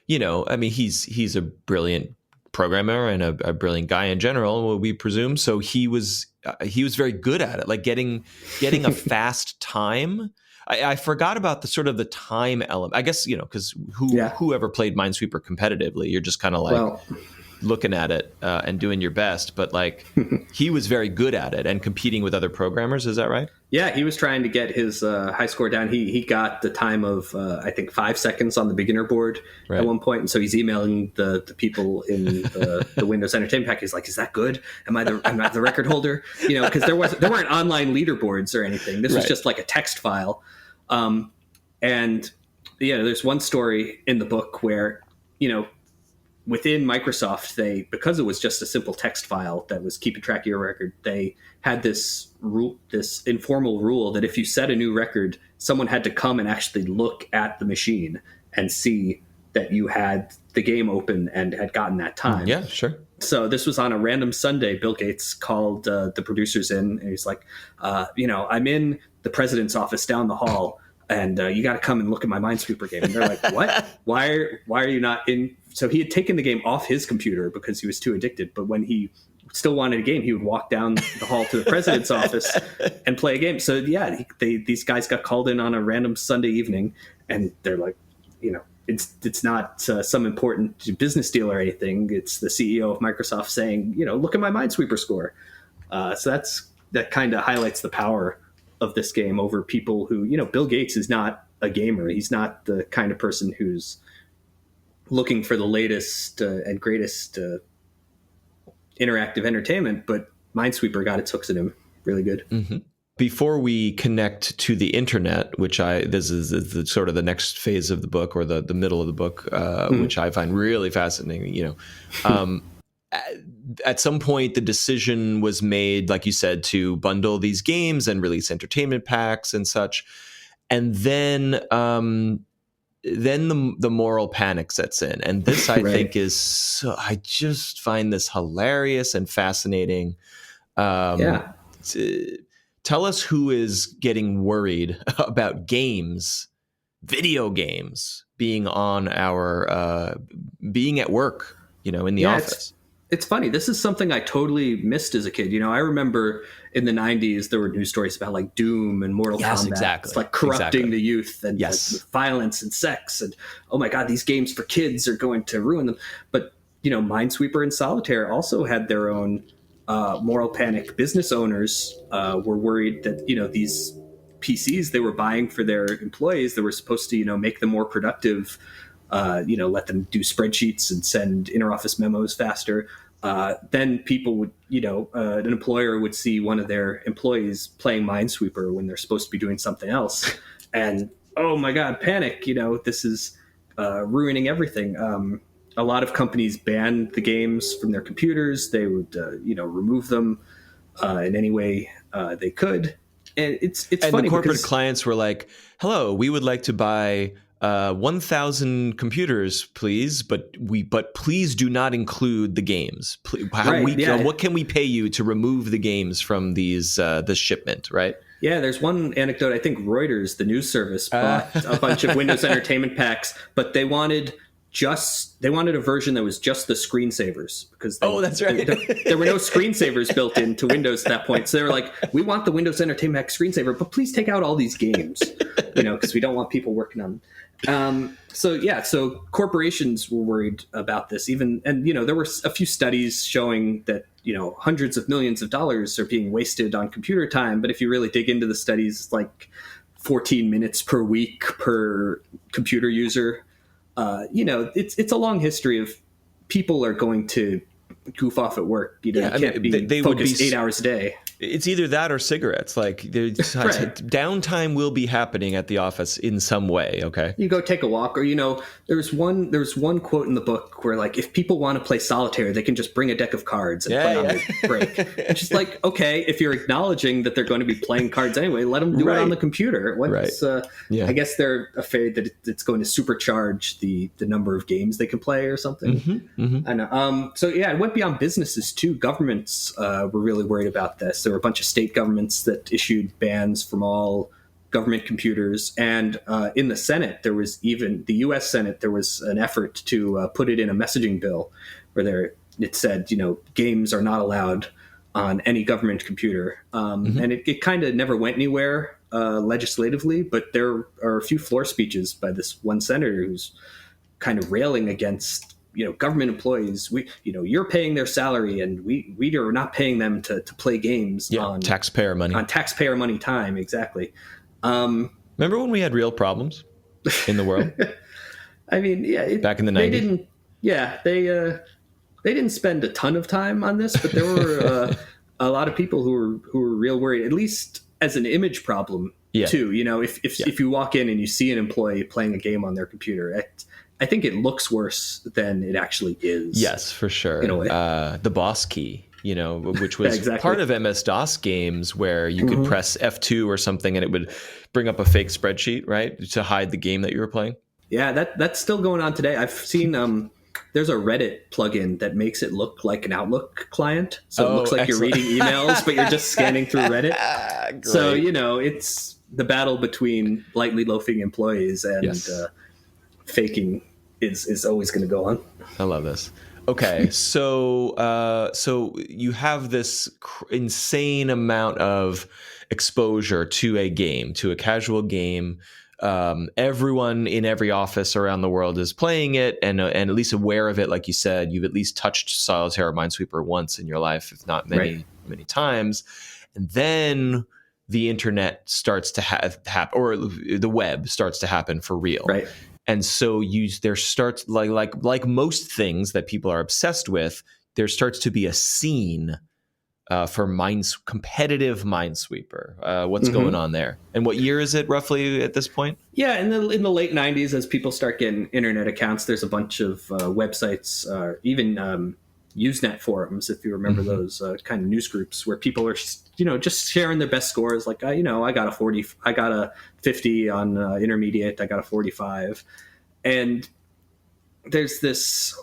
Speaker 1: he's a brilliant programmer and a brilliant guy in general, we presume. So he was very good at it, like getting a fast time. I forgot about the time element. I guess because whoever played Minesweeper competitively, you're just kind of like looking at it and doing your best. But like he was very good at it and competing with other programmers. Is that right?
Speaker 2: Yeah, he was trying to get his high score down. He got the time of I think 5 seconds on the beginner board at one point, and so he's emailing the people in the Windows Entertainment Pack. He's like, "Is that good? Am I the record holder?" Because there weren't online leaderboards or anything. This was just like a text file. And there's one story in the book where within Microsoft, because it was just a simple text file that was keeping track of your record, they had this informal rule that if you set a new record, someone had to come and actually look at the machine and see that you had the game open and had gotten that time.
Speaker 1: Yeah, sure.
Speaker 2: So this was on a random Sunday. Bill Gates called the producers in, and he's like, I'm in the president's office down the hall, and you got to come and look at my Minesweeper game. And they're like, what? Why are you not in? So he had taken the game off his computer because he was too addicted. But when he still wanted a game, he would walk down the hall to the president's office and play a game. So these guys got called in on a random Sunday evening, and they're like, it's not some important business deal or anything. It's the CEO of Microsoft saying, look at my Minesweeper score. So that kind of highlights the power of this game over people who, Bill Gates is not a gamer. He's not the kind of person who's looking for the latest and greatest interactive entertainment, but Minesweeper got its hooks in him really good.
Speaker 1: Mm-hmm. Before we connect to the internet, which this is the sort of the next phase of the book, or the middle of the book, which I find really fascinating, at some point the decision was made, like you said, to bundle these games and release entertainment packs and such. And then the moral panic sets in. And this, I think, I just find this hilarious and fascinating. Tell us who is getting worried about video games, being on being at work, in the office.
Speaker 2: It's funny. This is something I totally missed as a kid. I remember in the 90s, there were news stories about like Doom and Mortal Kombat.
Speaker 1: Exactly.
Speaker 2: It's like corrupting the youth and like, violence and sex. And, oh my God, these games for kids are going to ruin them. But, Minesweeper and Solitaire also had their own moral panic. Business owners were worried that, these PCs they were buying for their employees, they were supposed to, make them more productive, let them do spreadsheets and send interoffice memos faster. Then people would, an employer would see one of their employees playing Minesweeper when they're supposed to be doing something else. And, oh my God, panic, this is ruining everything. A lot of companies banned the games from their computers. They would, remove them in any way they could. And it's funny.
Speaker 1: The corporate clients were like, hello, we would like to buy 1,000 computers, please, but please do not include the games. What can we pay you to remove the games from this shipment, right?
Speaker 2: Yeah, there's one anecdote. I think Reuters, the news service, bought a bunch of Windows Entertainment Packs, but they wanted a version that was just the screensavers, because
Speaker 1: that's right.
Speaker 2: there were no screensavers built into Windows at that point. So they were like, we want the Windows Entertainment Pack screensaver, but please take out all these games, because we don't want people working on them. So corporations were worried about this, and there were a few studies showing that hundreds of millions of dollars are being wasted on computer time. But if you really dig into the studies, it's like 14 minutes per week per computer user. It's a long history of people are going to goof off at work. You can't be focused 8 hours a day.
Speaker 1: It's either that or cigarettes. Like downtime will be happening at the office in some way. Okay,
Speaker 2: you go take a walk, or there's one quote in the book where like if people want to play solitaire, they can just bring a deck of cards and play on their break. It's just like, okay, if you're acknowledging that they're going to be playing cards anyway, let them do it on the computer. I guess they're afraid that it's going to supercharge the number of games they can play or something. I know. So yeah, it went beyond businesses too. Governments were really worried about this. There were a bunch of state governments that issued bans from all government computers. And in the Senate, the U.S. Senate, there was an effort to put it in a messaging bill where it said, games are not allowed on any government computer. And it kind of never went anywhere legislatively, but there are a few floor speeches by this one senator who's kind of railing against government employees. You're paying their salary, and we are not paying them to play games on
Speaker 1: taxpayer money.
Speaker 2: On taxpayer money time, exactly.
Speaker 1: Remember when we had real problems in the world?
Speaker 2: I mean,
Speaker 1: back in the 90s.
Speaker 2: They didn't spend a ton of time on this, but there were a lot of people who were real worried, at least as an image problem too. If you walk in and you see an employee playing a game on their computer, I think it looks worse than it actually is.
Speaker 1: Yes, for sure. The boss key, which was part of MS-DOS games where you could press F2 or something and it would bring up a fake spreadsheet, right, to hide the game that you were playing.
Speaker 2: Yeah, that's still going on today. I've seen there's a Reddit plugin that makes it look like an Outlook client. So it looks like you're reading emails, but you're just scanning through Reddit. Great. So, it's the battle between lightly loafing employees and faking is always going to go on.
Speaker 1: I love this. Okay, so you have this insane amount of exposure to a game, to a casual game. Everyone in every office around the world is playing it and at least aware of it. Like you said, you've at least touched Solitaire or Minesweeper once in your life, if not many times. And then the internet starts to happen, or the web starts to happen for real. Right. And so there starts like most things that people are obsessed with, there starts to be a scene for competitive Minesweeper. What's going on there? And what year is it roughly at this point? Yeah, in the late 90s, as people start getting internet accounts, there's a bunch of websites, even Usenet forums, if you remember those kind of news groups where people are, just sharing their best scores. Like, I got a 40, I got a 50 on intermediate, I got a 45. And there's this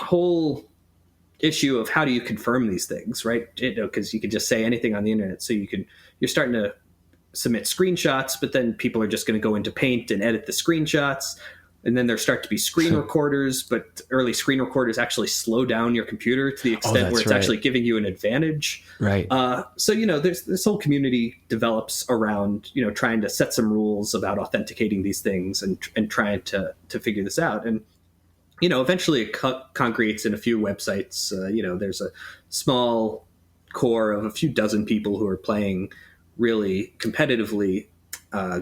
Speaker 1: whole issue of how do you confirm these things, right? Because you can just say anything on the internet. So you're starting to submit screenshots, but then people are just going to go into Paint and edit the screenshots. And then there start to be screen recorders, but early screen recorders actually slow down your computer to the extent where it's actually giving you an advantage. Right. So, there's this whole community develops around, trying to set some rules about authenticating these things and trying to figure this out. And, eventually it congregates in a few websites. There's a small core of a few dozen people who are playing really competitively,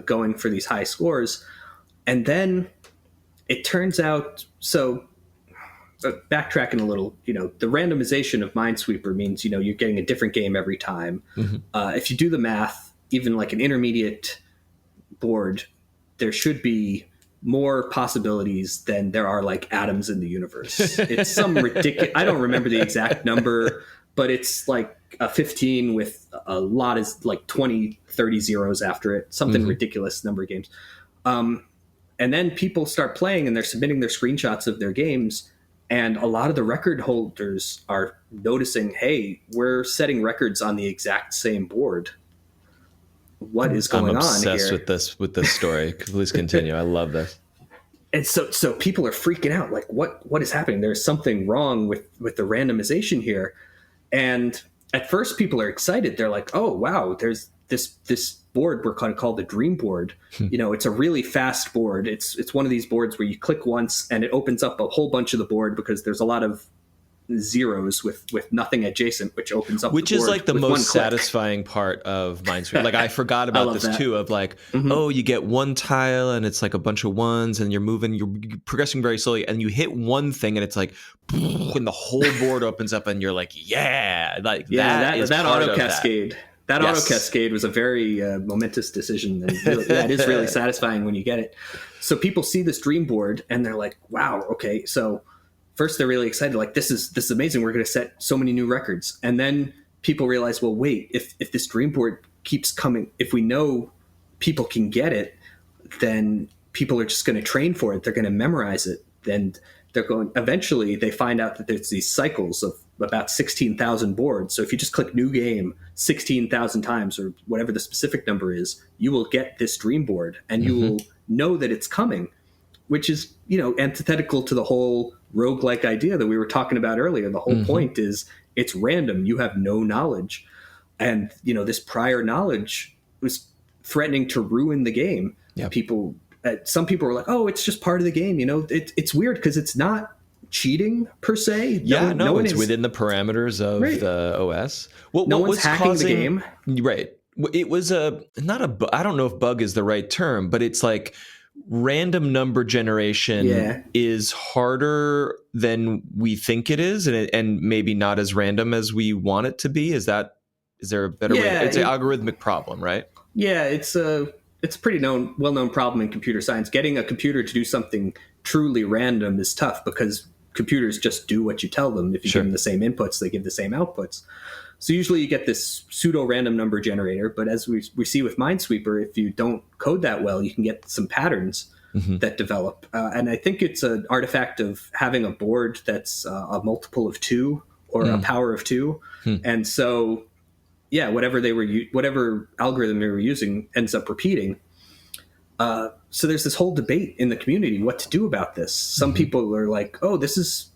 Speaker 1: going for these high scores. And then it turns out, backtracking a little, the randomization of Minesweeper means, you're getting a different game every time. If you do the math, even like an intermediate board, there should be more possibilities than there are like atoms in the universe. It's some ridiculous, I don't remember the exact number, but it's like a 15 with a lot is like 20, 30 zeros after it, something ridiculous number of games. And then people start playing and they're submitting their screenshots of their games. And a lot of the record holders are noticing, hey, we're setting records on the exact same board. What is going on here? I'm obsessed with this story. Please continue. I love this. And so people are freaking out. Like, what is happening? There's something wrong with the randomization here. And at first people are excited. They're like, oh, wow, there's this board we're kind of called the Dream Board. It's a really fast board. It's one of these boards where you click once and it opens up a whole bunch of the board because there's a lot of
Speaker 2: zeros with nothing adjacent, which opens up
Speaker 1: which
Speaker 2: the board
Speaker 1: is like the
Speaker 2: with one
Speaker 1: most
Speaker 2: click.
Speaker 1: satisfying part of Minesweeper. Like I forgot about this
Speaker 2: that.
Speaker 1: too, of like, oh, you get one tile and it's like a bunch of ones and you're progressing very slowly and you hit one thing and it's like, and the whole board opens up and you're like, that
Speaker 2: auto cascade. That auto cascade was a very momentous decision, and really, it is really satisfying when you get it. So people see this dream board and they're like, "Wow, okay." So first they're really excited, like this is amazing. We're going to set so many new records, and then people realize, well, wait, if this dream board keeps coming, if we know people can get it, then people are just going to train for it. They're going to memorize it, then they're going. Eventually, they find out that there's these cycles of about 16,000 boards. So if you just click new game 16,000 times or whatever the specific number is, you will get this dream board and you will know that it's coming, which is, antithetical to the whole roguelike idea that we were talking about earlier. The whole point is it's random. You have no knowledge. And, this prior knowledge was threatening to ruin the game.
Speaker 1: Yep.
Speaker 2: Some people were like, oh, it's just part of the game. It's weird because it's not cheating per se.
Speaker 1: It's within the parameters of the OS.
Speaker 2: No one's hacking the game.
Speaker 1: Right. It was I don't know if bug is the right term, but it's like random number generation is harder than we think it is, and maybe not as random as we want it to be. Is there a better way? It's an algorithmic problem, right? Yeah,
Speaker 2: it's a pretty well-known problem in computer science. Getting a computer to do something truly random is tough because computers just do what you tell them. If you give them the same inputs, they give the same outputs. So usually you get this pseudo-random number generator, but as we see with Minesweeper, if you don't code that well, you can get some patterns that develop. And I think it's an artifact of having a board that's a multiple of 2 or a power of 2. And so, whatever algorithm they were using ends up repeating. So there's this whole debate in the community what to do about this. Some people are like, oh, this is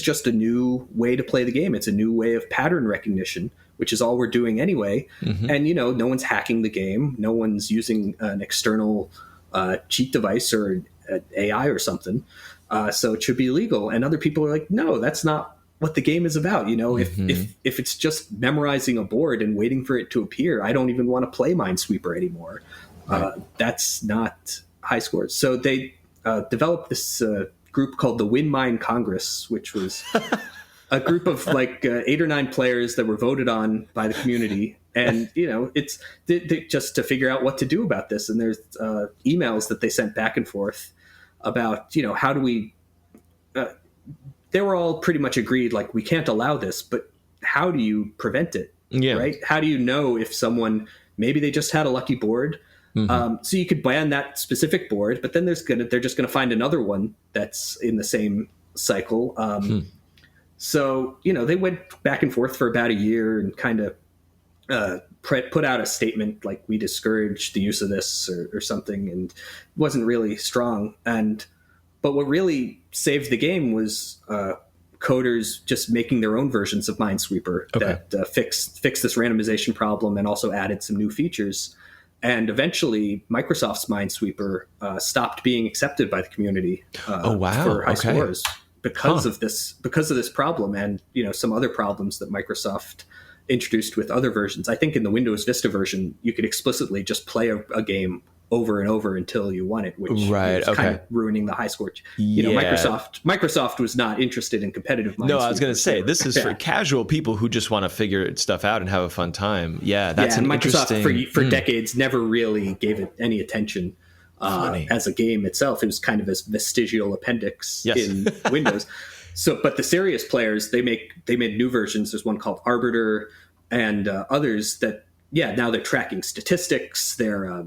Speaker 2: just a new way to play the game. It's a new way of pattern recognition, which is all we're doing anyway. And, no one's hacking the game. No one's using an external cheat device or an AI or something. So it should be illegal. And other people are like, no, that's not what the game is about. If it's just memorizing a board and waiting for it to appear, I don't even want to play Minesweeper anymore. That's not high scores. So they developed this group called the Win Mine Congress, which was a group of 8 or 9 players that were voted on by the community. And, it's just to figure out what to do about this. And there's emails that they sent back and forth about, how do we they were all pretty much agreed, like, we can't allow this, but how do you prevent it? Right? How do you know if someone, maybe they just had a lucky board? So you could ban that specific board, but then they're just going to find another one that's in the same cycle. So, they went back and forth for about a year and kind of put out a statement like, we discourage the use of this or something, and it wasn't really strong. But what really saved the game was coders just making their own versions of Minesweeper that fixed this randomization problem and also added some new features. And eventually, Microsoft's Minesweeper stopped being accepted by the community for high scores because of this problem, and some other problems that Microsoft introduced with other versions. I think in the Windows Vista version, you could explicitly just play a game over and over until you won it, which was kind of ruining the high score. Microsoft was not interested in competitive Minesweeper.
Speaker 1: No, I was going to say, this is for casual people who just want to figure stuff out and have a fun time. Yeah, that's
Speaker 2: and Microsoft for decades never really gave it any attention as a game itself. It was kind of a vestigial appendix in Windows. So, but the serious players, they made new versions. There's one called Arbiter and others that, now they're tracking statistics. They're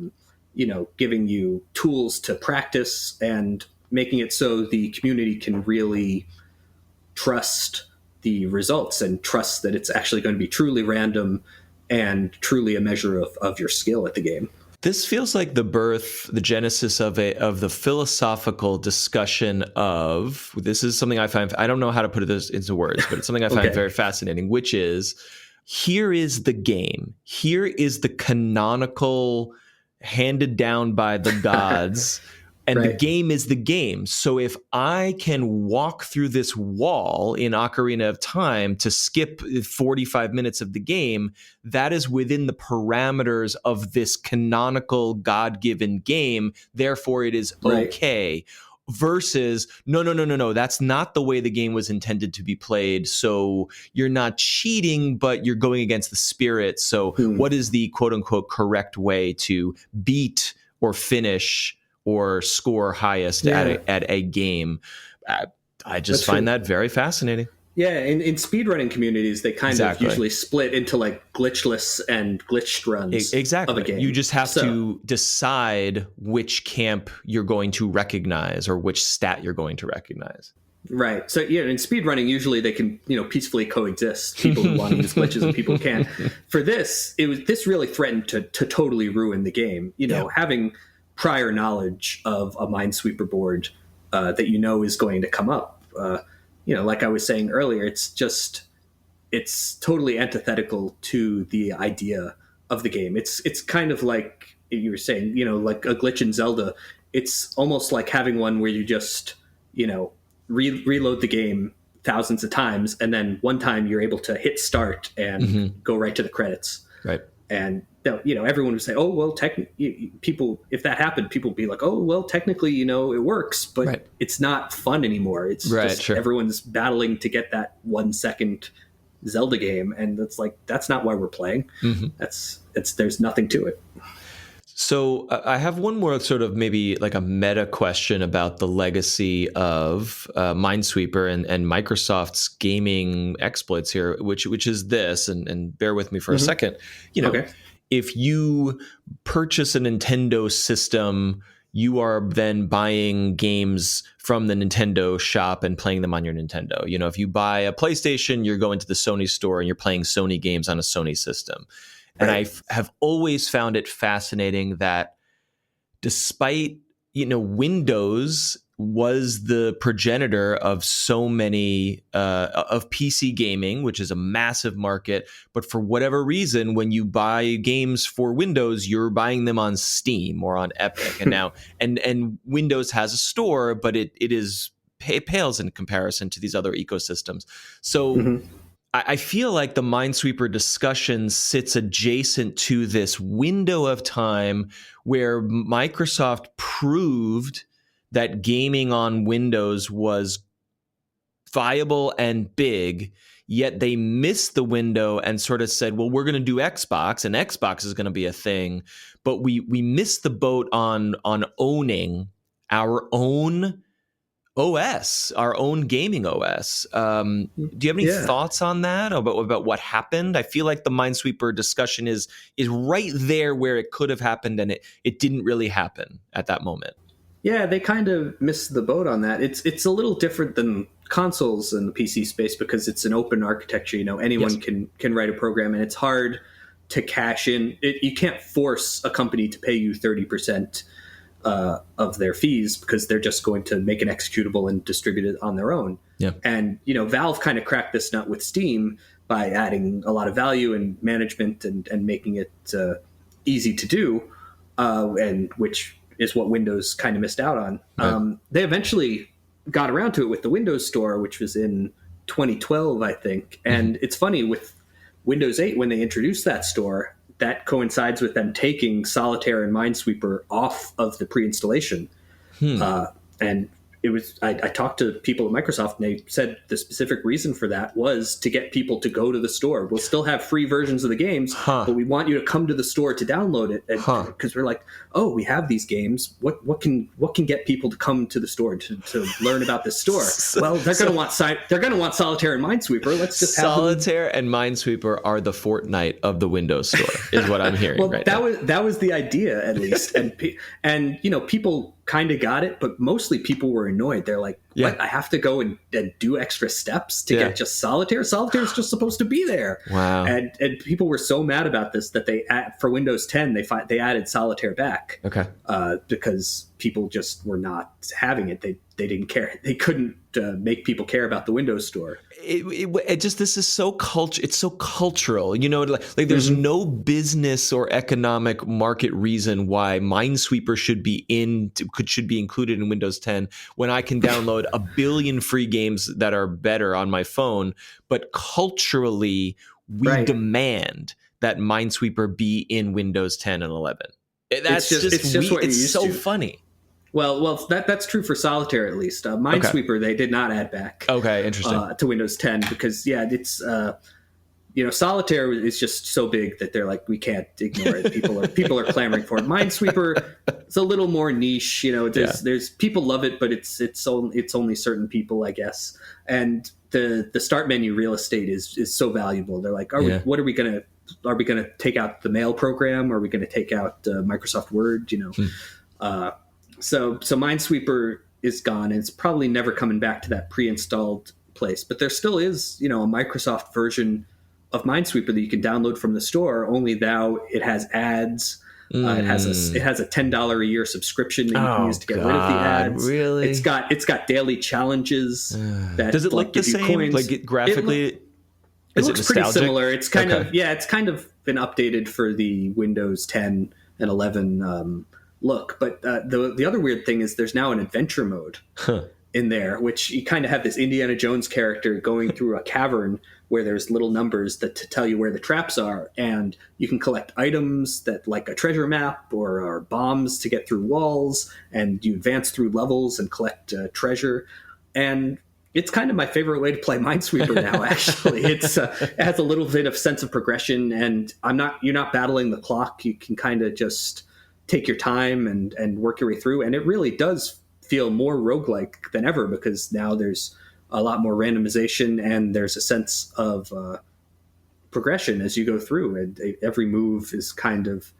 Speaker 2: giving you tools to practice and making it so the community can really trust the results and trust that it's actually going to be truly random and truly a measure of your skill at the game.
Speaker 1: This feels like the genesis of the philosophical discussion of, this is something I find, I don't know how to put this into words, but it's something I find very fascinating, which is, here is the game. Here is the canonical, handed down by the gods, And the game is the game. So if I can walk through this wall in Ocarina of Time to skip 45 minutes of the game, that is within the parameters of this canonical God-given game. Therefore, it is okay. Versus, no. That's not the way the game was intended to be played. So you're not cheating, but you're going against the spirit. So what is the quote unquote correct way to beat or finish or score highest at a game? I just find that very fascinating.
Speaker 2: Yeah, in speedrunning communities, they kind of usually split into like glitchless and glitched runs of a game.
Speaker 1: You just have to decide which camp you're going to recognize or which stat you're going to recognize.
Speaker 2: Right. So yeah, in speedrunning, usually they can peacefully coexist. People who want to use glitches and people who can't. For this, this really threatened to totally ruin the game. Having prior knowledge of a Minesweeper board that is going to come up. Like I was saying earlier, it's totally antithetical to the idea of the game. It's kind of like you were saying, like a glitch in Zelda. It's almost like having one where you just, reload the game thousands of times, and then one time you're able to hit start and go right to the credits.
Speaker 1: Right.
Speaker 2: And everyone would say, "Oh, well, people, if that happened, people would be like, oh, well, technically, it works, but it's not fun anymore. It's just everyone's battling to get that 1 second Zelda game, and it's like that's not why we're playing. There's nothing to it."
Speaker 1: So I have one more sort of maybe like a meta question about the legacy of Minesweeper and Microsoft's gaming exploits here, which is this, and bear with me for a second. If you purchase a Nintendo system, you are then buying games from the Nintendo shop and playing them on your Nintendo. If you buy a PlayStation, you're going to the Sony store and you're playing Sony games on a Sony system. And I have always found it fascinating that despite, Windows was the progenitor of so many of PC gaming, which is a massive market. But for whatever reason, when you buy games for Windows, you're buying them on Steam or on Epic. And now and Windows has a store, but it pales in comparison to these other ecosystems. So I feel like the Minesweeper discussion sits adjacent to this window of time where Microsoft proved that gaming on Windows was viable and big, yet they missed the window and sort of said, well, we're going to do Xbox, and Xbox is going to be a thing. But we missed the boat on owning our own OS, our own gaming OS. Do you have any thoughts on that about what happened? I feel like the Minesweeper discussion is right there where it could have happened, and it didn't really happen at that moment.
Speaker 2: Yeah, they kind of missed the boat on that. It's a little different than consoles in the PC space because it's an open architecture. Anyone can write a program, and it's hard to cash in. You can't force a company to pay you 30% of their fees because they're just going to make an executable and distribute it on their own. Yeah. And, Valve kind of cracked this nut with Steam by adding a lot of value and management and making it easy to do, and which is what Windows kind of missed out on. Right. They eventually got around to it with the Windows Store, which was in 2012, I think. And it's funny, with Windows 8, when they introduced that store, that coincides with them taking Solitaire and Minesweeper off of the pre-installation. And it was I talked to people at Microsoft, and they said the specific reason for that was to get people to go to the store. We'll still have free versions of the games, but we want you to come to the store to download it. Because we're like, oh, we have these games. What can get people to come to the store to learn about this store? Well, they're going to want Solitaire and Minesweeper. Let's just have
Speaker 1: Solitaire and Minesweeper are the Fortnite of the Windows Store, is what I'm hearing.
Speaker 2: Well, that was the idea, at least, and people kind of got it, but mostly people were annoyed. They're like, what? I have to go and do extra steps to get just Solitaire? Solitaire is just supposed to be there.
Speaker 1: Wow.
Speaker 2: And people were so mad about this that for Windows 10, they added Solitaire back.
Speaker 1: Okay.
Speaker 2: Because people just were not having it. They didn't care. They couldn't make people care about the Windows Store.
Speaker 1: It just, this is so it's so cultural, you know, like there's no business or economic market reason why Minesweeper should be included in Windows 10 when I can download a billion free games that are better on my phone. But culturally, we demand that Minesweeper be in Windows 10 and 11. It's so funny.
Speaker 2: Well, that's true for Solitaire at least. Minesweeper they did not add back.
Speaker 1: Okay, interesting.
Speaker 2: To Windows 10 because it's Solitaire is just so big that they're like, we can't ignore it. People are clamoring for it. Minesweeper is a little more niche. You know, there's people love it, but it's only certain people, I guess. And the start menu real estate is so valuable. They're like, are we gonna take out the mail program? Are we gonna take out Microsoft Word? You know. So Minesweeper is gone, and it's probably never coming back to that pre-installed place. But there still is, a Microsoft version of Minesweeper that you can download from the store. Only now it has ads. It has a $10 a year subscription that you can use to get rid of the ads.
Speaker 1: Really?
Speaker 2: It's got daily challenges. That
Speaker 1: Does it look the same?
Speaker 2: Coins.
Speaker 1: Like graphically,
Speaker 2: it looks pretty similar. It's kind of been updated for the Windows 10 and 11. Look, but the other weird thing is there's now an adventure mode in there, which you kind of have this Indiana Jones character going through a cavern where there's little numbers that to tell you where the traps are, and you can collect items that like a treasure map or bombs to get through walls, and you advance through levels and collect treasure. And it's kind of my favorite way to play Minesweeper now. Actually, it has a little bit of sense of progression, and you're not battling the clock. You can kind of just take your time and work your way through. And it really does feel more roguelike than ever because now there's a lot more randomization and there's a sense of progression as you go through. And every move is kind of,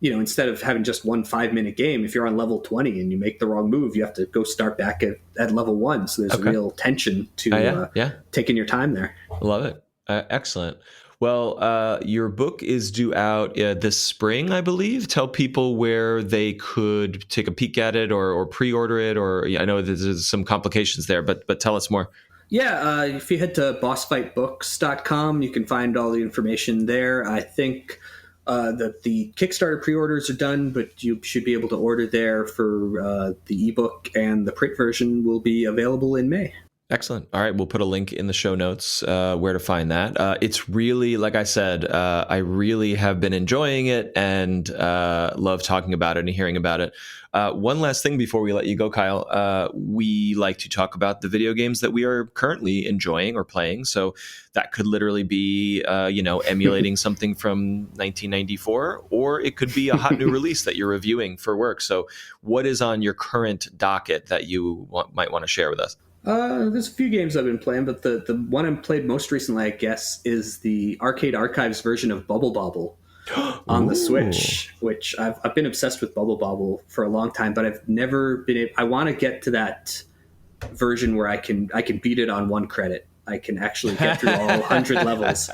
Speaker 2: instead of having just one 5-minute game, if you're on level 20 and you make the wrong move, you have to go start back at level 1. So there's a real tension to taking your time there.
Speaker 1: Love it. Excellent. Well, your book is due out this spring, I believe. Tell people where they could take a peek at it or pre-order it. Or I know there's some complications there, but tell us more.
Speaker 2: Yeah, if you head to bossfightbooks.com, you can find all the information there. I think that the Kickstarter pre-orders are done, but you should be able to order there for the ebook, and the print version will be available in May.
Speaker 1: Excellent. All right. We'll put a link in the show notes where to find that. It's really, like I said, I really have been enjoying it and love talking about it and hearing about it. One last thing before we let you go, Kyle. We like to talk about the video games that we are currently enjoying or playing. So that could literally be, emulating something from 1994, or it could be a hot new release that you're reviewing for work. So what is on your current docket that you might want to share with us?
Speaker 2: There's a few games I've been playing, but the one I've played most recently, I guess, is the Arcade Archives version of Bubble Bobble on the Switch, which I've been obsessed with Bubble Bobble for a long time, but I've never been. I want to get to that version where I can beat it on one credit. I can actually get through all 100 levels,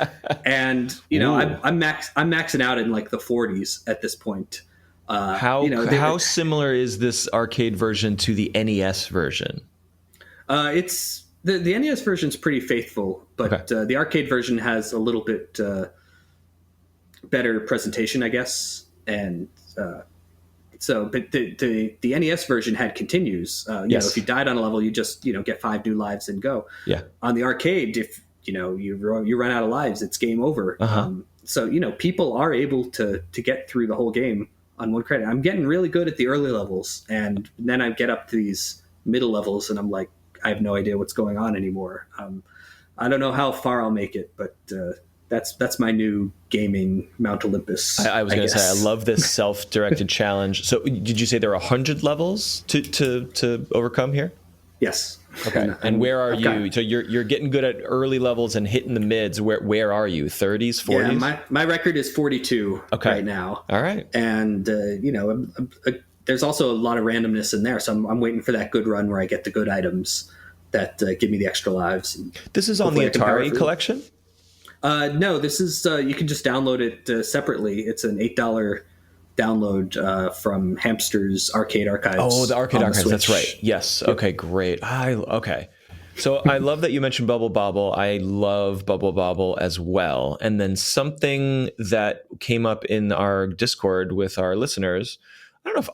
Speaker 2: and I'm maxing out in like the 40s at this point.
Speaker 1: How similar is this arcade version to the NES version?
Speaker 2: It's the NES version is pretty faithful, but the arcade version has a little bit better presentation, I guess. And but the NES version had continues. If you died on a level, you just get 5 new lives and go.
Speaker 1: Yeah.
Speaker 2: On the arcade, if you run out of lives, it's game over. So people are able to get through the whole game on one credit. I'm getting really good at the early levels, and then I get up to these middle levels, and I'm like, I have no idea what's going on anymore. I don't know how far I'll make it, but that's my new gaming Mount Olympus.
Speaker 1: I was going to say, I love this self-directed challenge. So did you say there are 100 levels to overcome here?
Speaker 2: Yes.
Speaker 1: Okay. And where are you? So you're getting good at early levels and hitting the mids. Where are you? 30s, 40s?
Speaker 2: Yeah, my record is 42 right now.
Speaker 1: All right.
Speaker 2: And there's also a lot of randomness in there. So I'm waiting for that good run where I get the good items that give me the extra lives.
Speaker 1: This is on the Atari collection?
Speaker 2: No, this is you can just download it separately. It's an $8 download from Hamster's Arcade Archives.
Speaker 1: Oh, the Arcade Archives. That's right. Yes. Yep. Okay, great. Okay. So I love that you mentioned Bubble Bobble. I love Bubble Bobble as well. And then something that came up in our Discord with our listeners, I don't know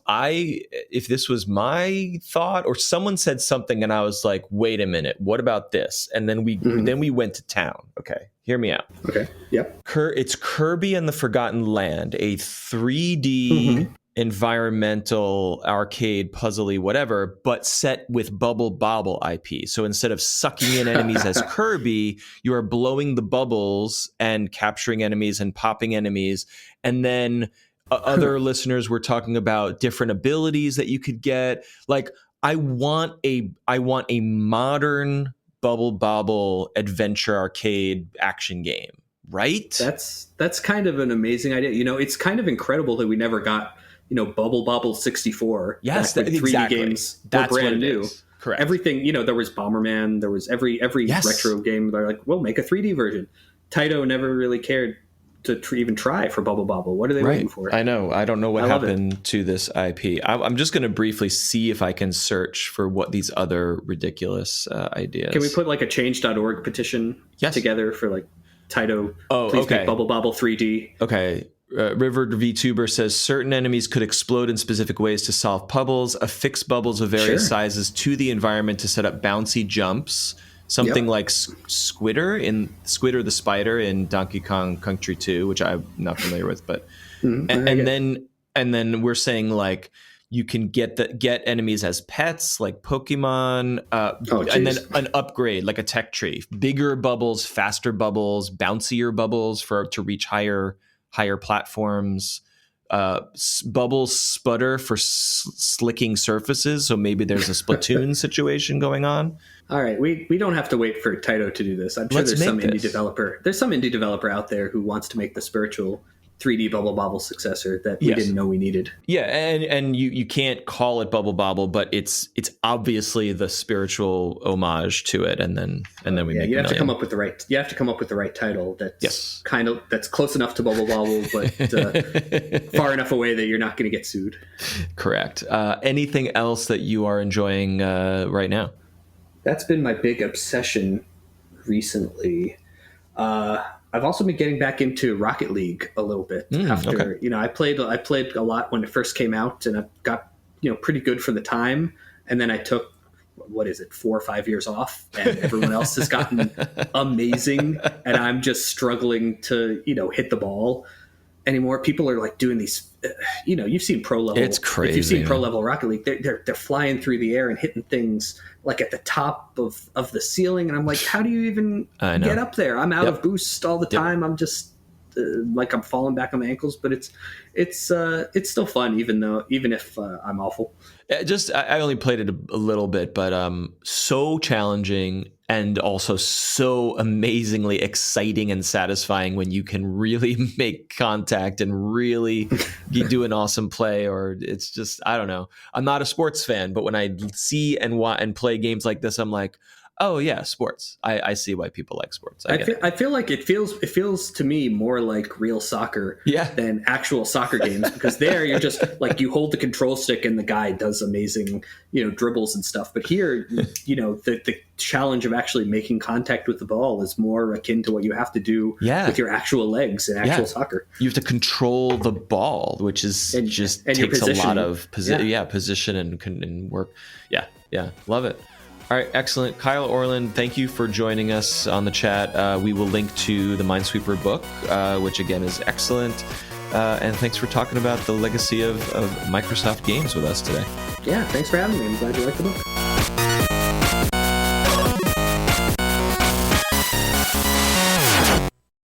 Speaker 1: if this was my thought or someone said something and I was like, wait a minute, what about this? And then we went to town. Okay, hear me out.
Speaker 2: Okay, yep.
Speaker 1: It's Kirby and the Forgotten Land, a 3D environmental arcade puzzly whatever, but set with Bubble Bobble IP. So instead of sucking in enemies as Kirby, you are blowing the bubbles and capturing enemies and popping enemies. And then other listeners were talking about different abilities that you could get. Like I want a modern Bubble Bobble adventure arcade action game, right?
Speaker 2: That's kind of an amazing idea. You know, it's kind of incredible that we never got Bubble Bobble 64.
Speaker 1: Yes,
Speaker 2: 3D
Speaker 1: exactly.
Speaker 2: games
Speaker 1: That's
Speaker 2: were brand new.
Speaker 1: Correct.
Speaker 2: Everything, there was Bomberman, there was every retro game. They're like, well, make a 3D version. Taito never really cared to even try for Bubble Bobble. What are they waiting for?
Speaker 1: I know. I don't know what happened to this IP. I'm just going to briefly see if I can search for what these other ridiculous ideas.
Speaker 2: Can we put like a change.org petition together for like Taito? Please make Bubble Bobble 3D.
Speaker 1: Okay. River VTuber says certain enemies could explode in specific ways to solve puzzles, affix bubbles of various sizes to the environment to set up bouncy jumps. Something like Squidder the Spider in Donkey Kong Country 2, which I'm not familiar with, but and then we're saying like you can get enemies as pets like Pokemon, and then an upgrade like a tech tree, bigger bubbles, faster bubbles, bouncier bubbles to reach higher platforms. Bubbles sputter for slicking surfaces, so maybe there's a Splatoon situation going on.
Speaker 2: All right, we don't have to wait for Taito to do this. I'm sure there's some indie developer. There's some indie developer out there who wants to make the spiritual 3D Bubble Bobble successor that we didn't know we needed.
Speaker 1: Yeah, and you can't call it Bubble Bobble, but it's obviously the spiritual homage to it, and then we make.
Speaker 2: You have to come up with the right title that's that's close enough to Bubble Bobble, but far enough away that you're not going to get sued.
Speaker 1: Correct. Anything else that you are enjoying right now?
Speaker 2: That's been my big obsession recently. I've also been getting back into Rocket League a little bit after, I played a lot when it first came out, and I got, pretty good for the time. And then I took, 4 or 5 years off, and everyone else has gotten amazing. And I'm just struggling to, hit the ball anymore. People are like doing these, you've seen pro level.
Speaker 1: It's crazy.
Speaker 2: If you've seen pro level Rocket League, they're flying through the air and hitting things like at the top of the ceiling. And I'm like, how do you even get up there? I'm out of boost all the time. I'm just like I'm falling back on my ankles, but it's still fun, even if I'm awful.
Speaker 1: I only played it a little bit, but so challenging and also so amazingly exciting and satisfying when you can really make contact and really do an awesome play. Or it's just, I don't know. I'm not a sports fan, but when I see and play games like this, I'm like, oh yeah, sports. I see why people like sports.
Speaker 2: I feel like it feels to me more like real soccer than actual soccer games, because there you're just like, you hold the control stick and the guy does amazing, dribbles and stuff. But here, the challenge of actually making contact with the ball is more akin to what you have to do with your actual legs in actual soccer.
Speaker 1: You have to control the ball, which is and takes a lot of position and work. Yeah. Love it. All right, excellent. Kyle Orland, thank you for joining us on the chat. We will link to the Minesweeper book, which again is excellent. And thanks for talking about the legacy of Microsoft games with us today.
Speaker 2: Yeah, thanks for having me. I'm glad you liked the book.